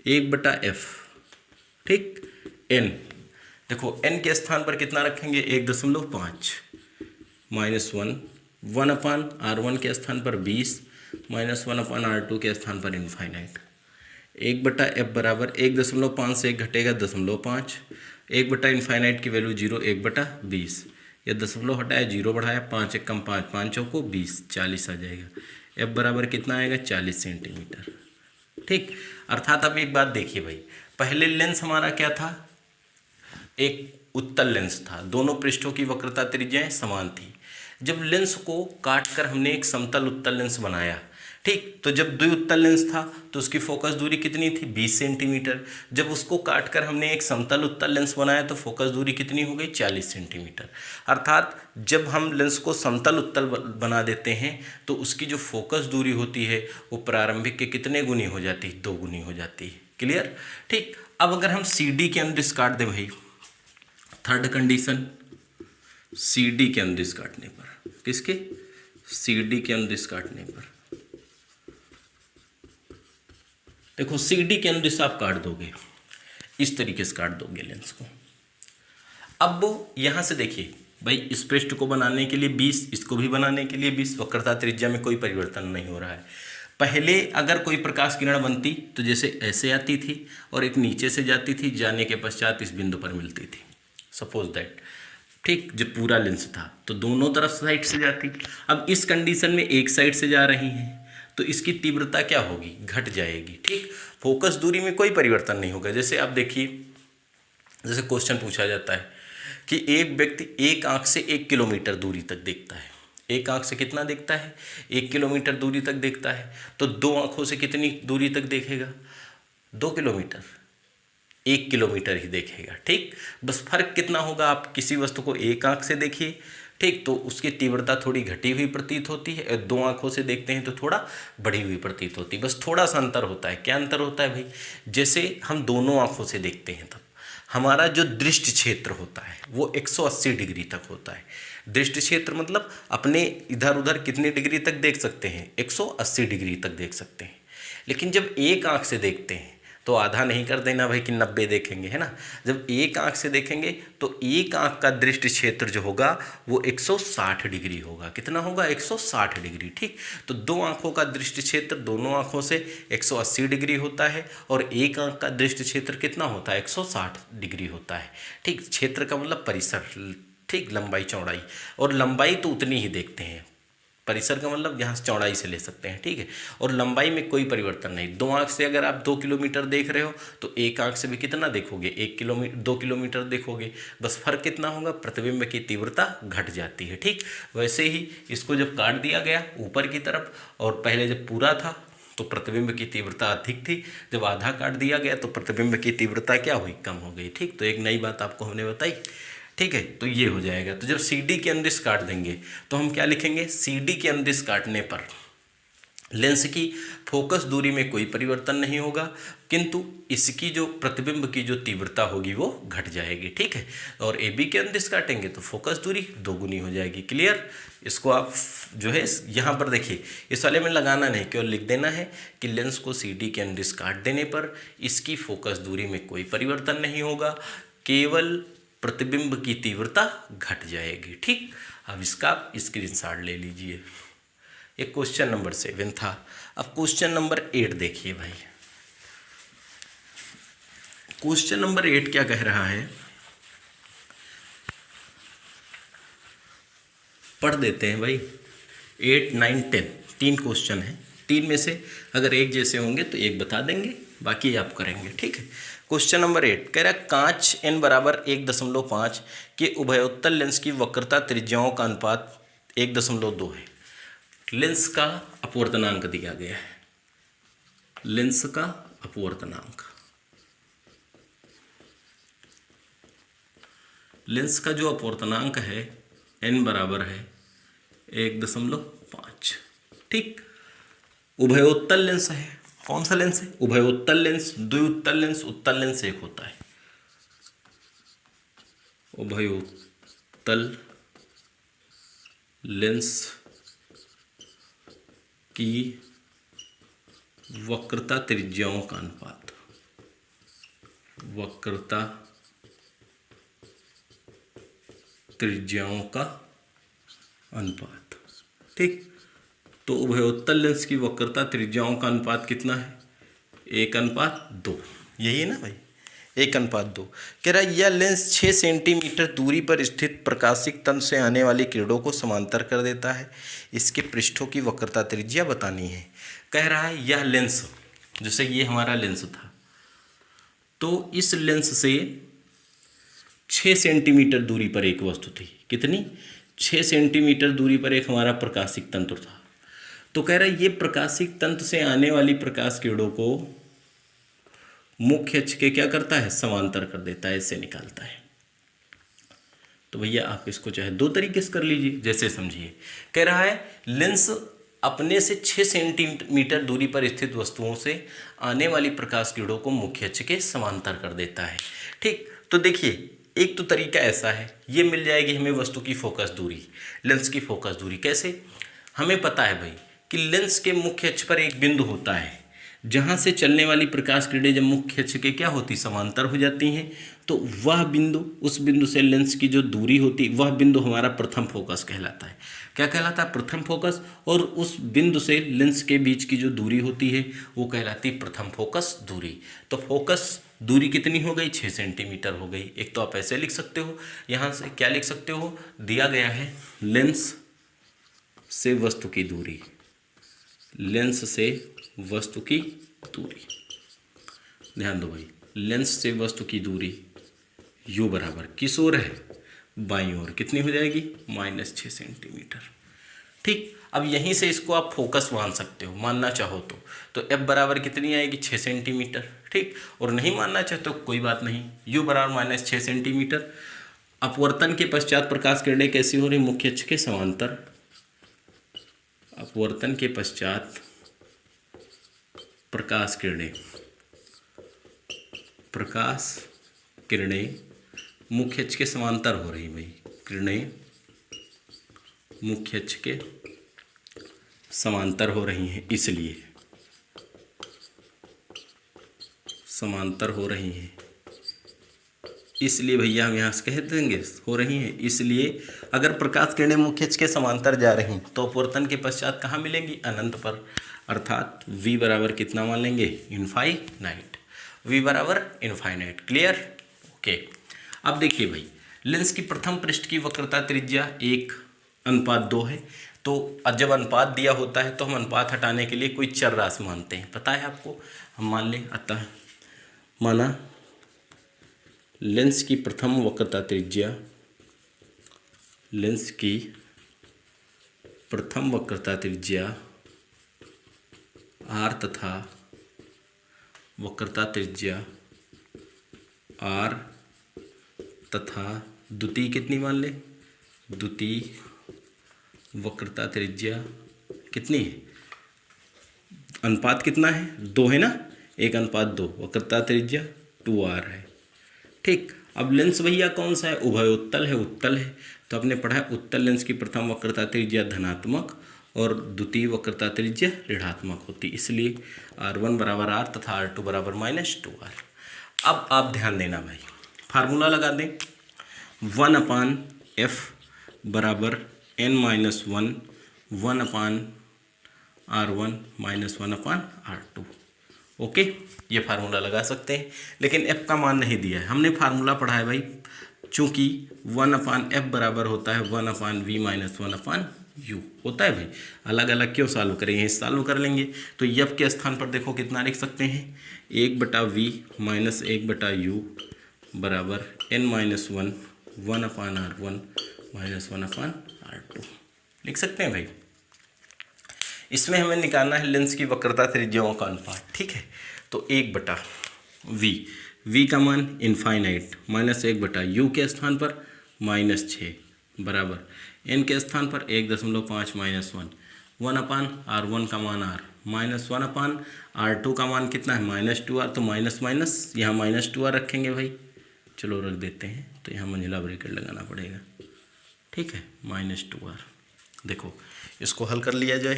A: 1/f। ठीक, n, देखो n के स्थान पर कितना रखेंगे 1.5 -1, 1/r1 के स्थान पर 20 -1/r2 के स्थान पर इनफाइनाइट। 1/f बराबर 1.5 से 1 घटेगा 0.5, 1/इनफाइनाइट की वैल्यू 0, 1/20, या दशमलव हटाया 0 बढ़ाया, 5 1 कम 5, 5 चौको 20, 40 आ जाएगा। f बराबर कितना आएगा 40 सेंटीमीटर। ठीक, अर्थात अब एक बात देखिए भाई, पहले लेंस हमारा क्या था, एक उत्तल लेंस था, दोनों पृष्ठों की वक्रता त्रिज्याएं समान थी। जब लेंस को काटकर हमने एक समतल उत्तल लेंस बनाया, ठीक, तो जब द्विउत्तल लेंस था तो उसकी फोकस दूरी कितनी थी 20 सेंटीमीटर। जब उसको काटकर हमने एक समतल उत्तल लेंस बनाया तो फोकस दूरी कितनी हो गई 40 सेंटीमीटर। अर्थात जब हम लेंस को समतल उत्तल बना देते हैं तो उसकी जो फोकस दूरी होती है वो प्रारंभिक के कितने गुनी हो जाती है, 2 गुनी हो जाती है। क्लियर। ठीक, अब अगर हम CD के अनुदिश काट दें भाई, थर्ड कंडीशन, CD के अनुदिश काटने पर, किसके, CD के अनुदिश काटने पर देखो CD के अनुदिश आप काट दोगे, इस तरीके से काट दोगे लेंस को। अब यहाँ से देखिए भाई, इस पृष्ठ को बनाने के लिए 20, इसको भी बनाने के लिए 20, वक्रता त्रिज्या में कोई परिवर्तन नहीं हो रहा है। पहले अगर कोई प्रकाश किरण बनती तो जैसे ऐसे आती थी और एक नीचे से जाती थी, जाने के पश्चात इस बिंदु पर मिलती थी, सपोज दैट, ठीक। जब पूरा लेंस था तो दोनों तरफ साइड से जाती। अब इस कंडीशन में एक साइड से जा रही हैं तो इसकी तीव्रता क्या होगी, घट जाएगी, ठीक। फोकस दूरी में कोई परिवर्तन नहीं होगा। जैसे आप देखिए, जैसे क्वेश्चन पूछा जाता है कि एक व्यक्ति एक आंख से 1 किलोमीटर दूरी तक देखता है, एक आंख से कितना देखता है, 1 किलोमीटर दूरी तक देखता है, तो दो आंखों से कितनी दूरी तक देखेगा, 2 किलोमीटर, 1 किलोमीटर ही देखेगा, ठीक। बस फर्क कितना होगा, आप किसी वस्तु को एक आंख से देखिए, ठीक, तो उसकी तीव्रता थोड़ी घटी हुई प्रतीत होती है, और दो आंखों से देखते हैं तो थोड़ा बढ़ी हुई प्रतीत होती है, बस थोड़ा सा अंतर होता है। क्या अंतर होता है भाई, जैसे हम दोनों आंखों से देखते हैं तब हमारा जो दृष्टि क्षेत्र होता है वो 180 डिग्री तक होता है। दृष्टि क्षेत्र मतलब अपने इधर उधर कितने डिग्री तक देख सकते हैं, 180 डिग्री तक देख सकते हैं। लेकिन जब एक आंख से देखते हैं तो आधा नहीं कर देना भाई कि 90 देखेंगे, है ना। जब एक आंख से देखेंगे तो एक आंख का दृष्टि क्षेत्र जो होगा वो 160 डिग्री होगा। कितना होगा, 160 डिग्री, ठीक। तो दो आंखों का दृष्टि क्षेत्र दोनों आंखों से 180 डिग्री होता है, और एक आंख का दृष्टि क्षेत्र कितना होता है, 160 डिग्री होता है, ठीक। क्षेत्र का मतलब परिसर, ठीक, लंबाई चौड़ाई, और लंबाई तो उतनी ही देखते हैं, परिसर का मतलब यहाँ से चौड़ाई से ले सकते हैं, ठीक है। और लंबाई में कोई परिवर्तन नहीं। दो आंख से अगर आप 2 किलोमीटर देख रहे हो तो एक आंख से भी कितना देखोगे, 2 किलोमीटर देखोगे, बस फर्क कितना होगा, प्रतिबिंब की तीव्रता घट जाती है, ठीक। वैसे ही इसको जब काट दिया गया ऊपर की तरफ, और पहले जब पूरा था तो प्रतिबिंब की तीव्रता अधिक थी, जब आधा काट दिया गया तो प्रतिबिंब की तीव्रता क्या हुई, कम हो गई, ठीक। तो एक नई बात आपको हमने बताई, ठीक है। तो ये हो जाएगा। तो जब CD के अनुदिश काट देंगे तो हम क्या लिखेंगे, CD के अनुदिश काटने पर लेंस की फोकस दूरी में कोई परिवर्तन नहीं होगा, किंतु इसकी जो प्रतिबिंब की जो तीव्रता होगी वो घट जाएगी, ठीक है। और AB के अनुदिश काटेंगे तो फोकस दूरी दोगुनी हो जाएगी। क्लियर। इसको आप जो है यहाँ पर देखिए, इस वाले में लगाना नहीं, केवल लिख देना है कि लेंस को CD के अनुदिश काट देने पर इसकी फोकस दूरी में कोई परिवर्तन नहीं होगा, केवल प्रतिबिंब की तीव्रता घट जाएगी, ठीक। अब इसका आप स्क्रीनशॉट ले लीजिए। ये क्वेश्चन नंबर 7 था। अब क्वेश्चन नंबर 8 देखिए भाई। क्वेश्चन नंबर 8 क्या कह रहा है, पढ़ देते हैं भाई। 8, 9, 10 तीन क्वेश्चन है, तीन में से अगर एक जैसे होंगे तो एक बता देंगे, बाकी आप करेंगे, ठीक है। क्वेश्चन नंबर 8 कह रहा है कांच n बराबर 1.5 के उभयोत्तल लेंस की वक्रता त्रिज्याओं का अनुपात 1.2 है। लेंस का अपवर्तनांक दिया गया है, लेंस का अपवर्तनांक, लेंस का जो अपवर्तनांक है n बराबर है 1.5, ठीक। उभयोत्तल लेंस है, कौन सा लेंस है, उभयोत्तल लेंस, द्विउत्तल लेंस, उत्तल लेंस एक होता है। उभयोत्तल लेंस की वक्रता त्रिज्याओं का अनुपात, वक्रता त्रिज्याओं का अनुपात, ठीक। तो उभयोत्तल लेंस की वक्रता त्रिज्याओं का अनुपात कितना है, 1:2, यही है ना भाई, 1:2। कह रहा है यह लेंस 6 सेंटीमीटर दूरी पर स्थित प्रकाशिक तंतु से आने वाली किरणों को समांतर कर देता है, इसके पृष्ठों की वक्रता त्रिज्या बतानी है। कह रहा है यह लेंस, जैसे ये हमारा लेंस था, तो इस लेंस से 6 सेंटीमीटर दूरी पर एक वस्तु थी, कितनी, 6 सेंटीमीटर दूरी पर एक हमारा प्रकाशिक तंतु था। तो कह रहा है ये प्रकाशिक तंतु से आने वाली प्रकाश किरणों को मुख्य अक्ष के क्या करता है, समांतर कर देता है, इससे निकालता है। तो भैया आप इसको चाहे दो तरीके से कर लीजिए, जैसे समझिए। कह रहा है लेंस अपने से 6 सेंटीमीटर दूरी पर स्थित वस्तुओं से आने वाली प्रकाश किरणों को मुख्य अक्ष के समांतर कर देता है, ठीक। तो देखिए एक तो तरीका ऐसा है, ये मिल जाएगी हमें वस्तु की फोकस दूरी, लेंस की फोकस दूरी। कैसे, हमें पता है भाई कि लेंस के मुख्य अक्ष पर एक बिंदु होता है जहाँ से चलने वाली प्रकाश किरणें जब मुख्य अक्ष के क्या होती समांतर हो जाती हैं, तो वह बिंदु, उस बिंदु से लेंस की जो दूरी होती, वह बिंदु हमारा प्रथम फोकस कहलाता है। क्या कहलाता है? प्रथम फोकस। और उस बिंदु से लेंस के बीच की जो दूरी होती है वो कहलाती है प्रथम फोकस दूरी। तो फोकस दूरी कितनी हो गई? 6 सेंटीमीटर हो गई। एक तो आप ऐसे लिख सकते हो, यहाँ से क्या लिख सकते हो, दिया गया है लेंस से वस्तु की दूरी, लेंस से वस्तु की दूरी, ध्यान दो भाई, लेंस से वस्तु की दूरी u बराबर किस ओर है? बाईं ओर। कितनी हो जाएगी? -6 सेंटीमीटर। ठीक, अब यहीं से इसको आप फोकस मान सकते हो, मानना चाहो तो f बराबर कितनी आएगी? 6 सेंटीमीटर। ठीक, और नहीं मानना चाहते तो कोई बात नहीं, u बराबर -6 सेंटीमीटर। अपवर्तन के पश्चात प्रकाश किरणें कैसी हो रही? मुख्य अक्ष के समांतर। अपवर्तन के पश्चात प्रकाश किरणें मुख्य अक्ष के समांतर हो रही भाई, किरणें मुख्य अक्ष के समांतर हो रही हैं, इसलिए समांतर हो रही हैं, इसलिए भैया हम यहाँ से कह देंगे हो रही हैं। इसलिए अगर प्रकाश किरणें मुख्य अक्ष के समांतर जा रही हैं तो अपवर्तन के पश्चात कहाँ मिलेंगी? अनंत पर। अर्थात v बराबर कितना मान लेंगे? इनफाइनाइट। v बराबर इनफाइनाइट। क्लियर? ओके। अब देखिए भाई, लेंस की प्रथम पृष्ठ की वक्रता त्रिज्या 1:2 है। तो जब अनुपात दिया होता है तो हम अनुपात हटाने के लिए कोई चर राशि मानते हैं, पता है आपको। हम मान लें, अतः माना लेंस की प्रथम वक्रता त्रिज्या, लेंस की प्रथम वक्रता त्रिज्या r तथा वक्रता त्रिज्या r तथा द्वितीय कितनी मान ले? द्वितीय वक्रता त्रिज्या कितनी है? अनुपात कितना है? 2 है ना, 1:2। वक्रता त्रिज्या 2r है। ठीक, अब लेंस भैया कौन सा है? उभयोत्तल है, उत्तल है। तो आपने पढ़ा है उत्तल लेंस की प्रथम वक्रता त्रिज्या धनात्मक और द्वितीय वक्रता त्रिज्या ऋणात्मक होती, इसलिए r1 बराबर r तथा r2 बराबर -2r। अब आप ध्यान देना भाई, फार्मूला लगा दें। 1/f बराबर n-1 1/r1 -1/r2। ओके, ये फार्मूला लगा सकते हैं, लेकिन f का मान नहीं दिया है। हमने फार्मूला पढ़ा है भाई, चूंकि 1/f बराबर होता है 1/v - 1/u होता है भाई। अलग अलग क्यों सॉल्व करेंगे, सॉल्व कर लेंगे। तो f के स्थान पर देखो कितना लिख सकते हैं? 1/v - 1/u बराबर n-1 1/r1 -1/r2 लिख सकते हैं भाई। इसमें हमें निकालना है लेंस की वक्रता त्रिज्याओं का अनुपात। ठीक है, तो 1/v, v का मान इनफाइनाइट, -1/u के स्थान पर -6 बराबर n के स्थान पर 1.5 -1 1/r1 का मान r -1/r2 का मान कितना है? -2r। तो माइनस माइनस यहाँ -2r रखेंगे भाई, चलो रख देते हैं। तो यहाँ मंझला ब्रैकेट लगाना पड़ेगा। ठीक है, -2r। देखो इसको हल कर लिया जाए,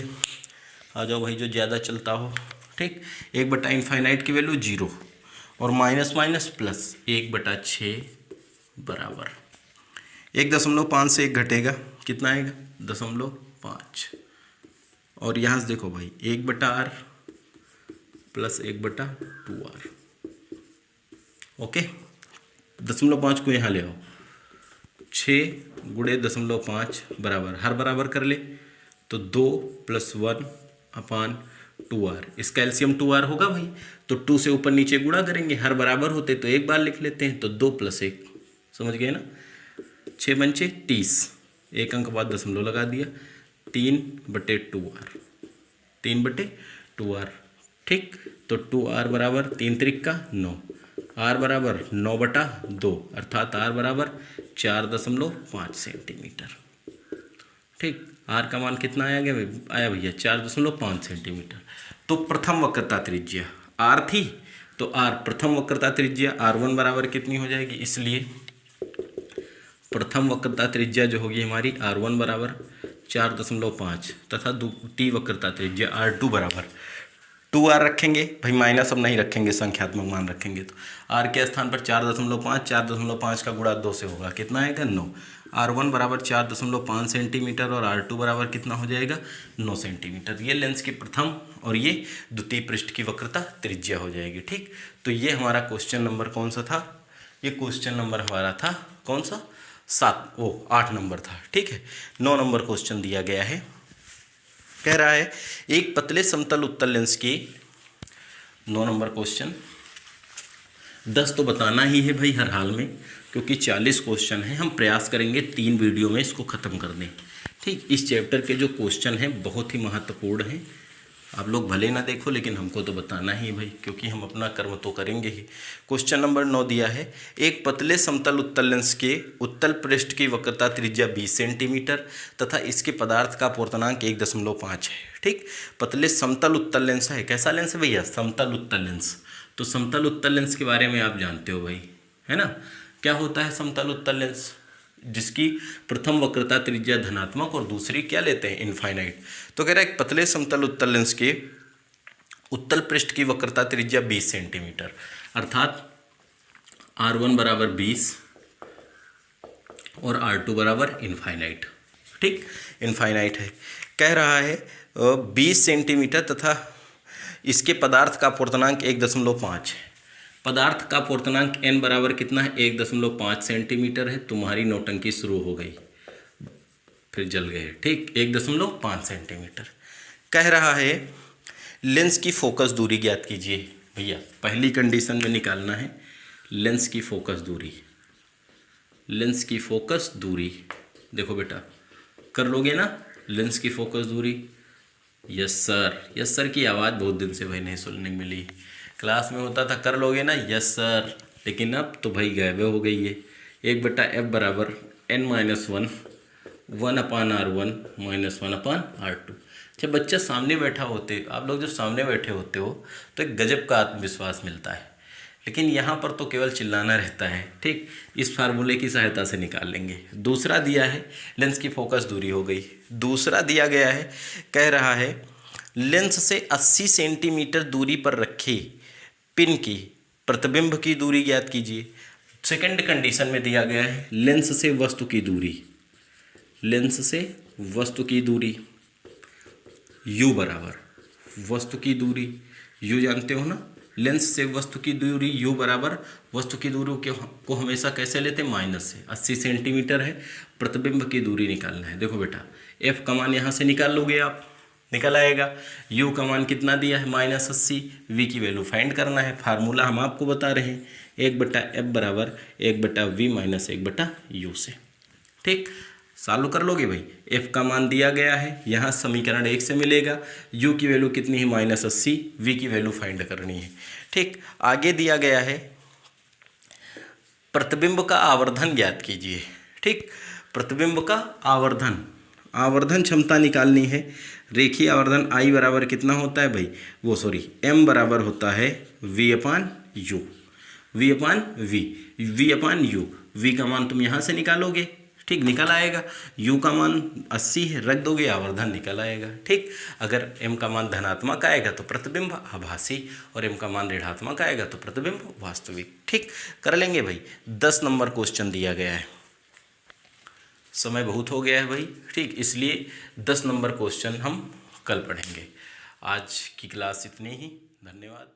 A: आ जाओ भाई, जो ज़्यादा चलता हो। ठीक, 1/इनफाइनाइट की वैल्यू 0 और माइनस माइनस प्लस 1/6 बराबर 1.5 से 1 घटेगा, कितना आएगा? 0.5। और यहाँ से देखो भाई 1/r प्लस 1/2r। ओके, 0.5 को यहाँ ले आओ, 6 गुणे 0.5 बराबर, हर बराबर कर ले तो 2 + 1/2r। इसका एलसीएम 2r होगा भाई, तो 2 से ऊपर नीचे गुणा करेंगे, हर बराबर होते तो एक बार लिख लेते हैं। तो 2 + 1, समझ गए ना, 6 पंचे 30, एक अंक बाद दशमलव लगा दिया, 3/2r, 3/2r। ठीक, तो 2r बराबर 3 त्रिक 9, r बराबर 9/2, अर्थात r बराबर 4.5 सेंटीमीटर। ठीक, r का मान कितना आया भैया 4.5 सेंटीमीटर। तो प्रथम वक्रता त्रिज्या r थी, तो r प्रथम वक्रता त्रिज्या r1 बराबर कितनी हो जाएगी? इसलिए प्रथम वक्रता त्रिज्या जो होगी हमारी r1 बराबर 4.5 तथा द्वितीय वक्रता त्रिज्या r2 बराबर 2r रखेंगे भाई, माइनस अब नहीं रखेंगे, संख्यात्मक मान रखेंगे तो r के स्थान पर 4.5, 4.5 का गुणा 2 से होगा, कितना आएगा 9। r1 बराबर 4.5 सेंटीमीटर और r2 बराबर कितना हो जाएगा 9 सेंटीमीटर। ये लेंस की प्रथम और ये द्वितीय पृष्ठ की वक्रता त्रिज्या हो जाएगी। ठीक, तो ये हमारा क्वेश्चन नंबर कौन सा था, ये क्वेश्चन नंबर हमारा था कौन सा 8 नंबर था। ठीक है, 9 नंबर क्वेश्चन दिया गया है। कह रहा है एक पतले समतल उत्तल लेंस के 9 नंबर क्वेश्चन, 10 तो बताना ही है भाई हर हाल में, क्योंकि 40 क्वेश्चन है। हम प्रयास करेंगे 3 वीडियो में इसको ख़त्म कर दें। ठीक, इस चैप्टर के जो क्वेश्चन हैं बहुत ही महत्वपूर्ण हैं। आप लोग भले ना देखो, लेकिन हमको तो बताना ही भाई, क्योंकि हम अपना कर्म तो करेंगे ही। क्वेश्चन नंबर 9 दिया है एक पतले समतल उत्तल लेंस के उत्तल पृष्ठ की वक्रता त्रिज्या 20 सेंटीमीटर तथा इसके पदार्थ का अपवर्तनांक 1.5 है। ठीक, पतले समतल उत्तल लेंस है। कैसा लेंस है भैया, समतल उत्तल लेंस। तो समतल उत्तल लेंस के बारे में आप जानते हो भाई, है ना, क्या होता है समतल उत्तल लेंस, जिसकी प्रथम वक्रता त्रिज्या धनात्मक और दूसरी क्या लेते हैं इनफाइनाइट। तो कह रहा है एक पतले समतल उत्तल लेंस के उत्तल पृष्ठ की वक्रता त्रिज्या 20 सेंटीमीटर, अर्थात r1 बराबर 20 और r2 बराबर इनफाइनाइट। ठीक, इनफाइनाइट है। कह रहा है 20 सेंटीमीटर तथा इसके पदार्थ का अपवर्तनांक 1.5 है। पदार्थ का अपवर्तनांक n बराबर कितना है 1.5 सेंटीमीटर है। तुम्हारी नौटंकी शुरू हो गई, फिर जल गए। ठीक, 1.5 सेंटीमीटर। कह रहा है लेंस की फोकस दूरी ज्ञात कीजिए। भैया पहली कंडीशन में निकालना है लेंस की फोकस दूरी। लेंस की फोकस दूरी देखो बेटा, कर लोगे ना लेंस की फोकस दूरी। यस सर, यस सर की आवाज़ बहुत दिन से भाई नहीं सुनने मिली। क्लास में होता था कर लोगे ना यस सर, लेकिन अब तो भाई गायब हो गई है। 1/f बराबर n-1 1/r1 -1/r2। जब बच्चा सामने बैठा होते, आप लोग जब सामने बैठे होते हो तो एक गजब का आत्मविश्वास मिलता है, लेकिन यहाँ पर तो केवल चिल्लाना रहता है। ठीक, इस फार्मूले की सहायता से निकाल लेंगे। दूसरा दिया है लेंस की फोकस दूरी हो गई। दूसरा दिया गया है, कह रहा है लेंस से 80 सेंटीमीटर दूरी पर रखे पिन की प्रतिबिंब की दूरी ज्ञात कीजिए। सेकंड कंडीशन में दिया गया है लेंस से वस्तु की दूरी, लेंस से वस्तु की दूरी u बराबर वस्तु की दूरी, u जानते हो ना, लेंस से वस्तु की दूरी u बराबर वस्तु की दूरी को हमेशा कैसे लेते हैं माइनस से। 80 सेंटीमीटर है, प्रतिबिंब की दूरी निकालना है। देखो बेटा f का मान यहाँ से निकाल लोगे आप, निकल आएगा। u का मान कितना दिया है -80, v की वैल्यू फाइंड करना है। फार्मूला हम आपको बता रहे हैं 1/f बराबर 1/v माइनस 1/u से। ठीक, सॉल्व कर लोगे भाई। f का मान दिया गया है, यहाँ समीकरण 1 से मिलेगा। u की वैल्यू कितनी है -80, v की वैल्यू फाइंड करनी है। ठीक, आगे दिया गया है प्रतिबिंब का आवर्धन ज्ञात कीजिए। ठीक, प्रतिबिंब का आवर्धन, आवर्धन क्षमता निकालनी है। रेखीय आवर्धन I बराबर कितना होता है भाई, वो सॉरी m बराबर होता है v/u, v/u। v का मान तुम यहाँ से निकालोगे, ठीक, निकल आएगा। u का मान 80 है, रख दोगे आवर्धन निकल आएगा। ठीक, अगर m का मान धनात्मक आएगा तो प्रतिबिंब आभासी और m का मान ऋणात्मक आएगा तो प्रतिबिंब वास्तविक। ठीक, कर लेंगे भाई। 10 नंबर क्वेश्चन दिया गया है, समय बहुत हो गया है भाई। ठीक, इसलिए 10 नंबर क्वेश्चन हम कल पढ़ेंगे। आज की क्लास इतनी ही, धन्यवाद।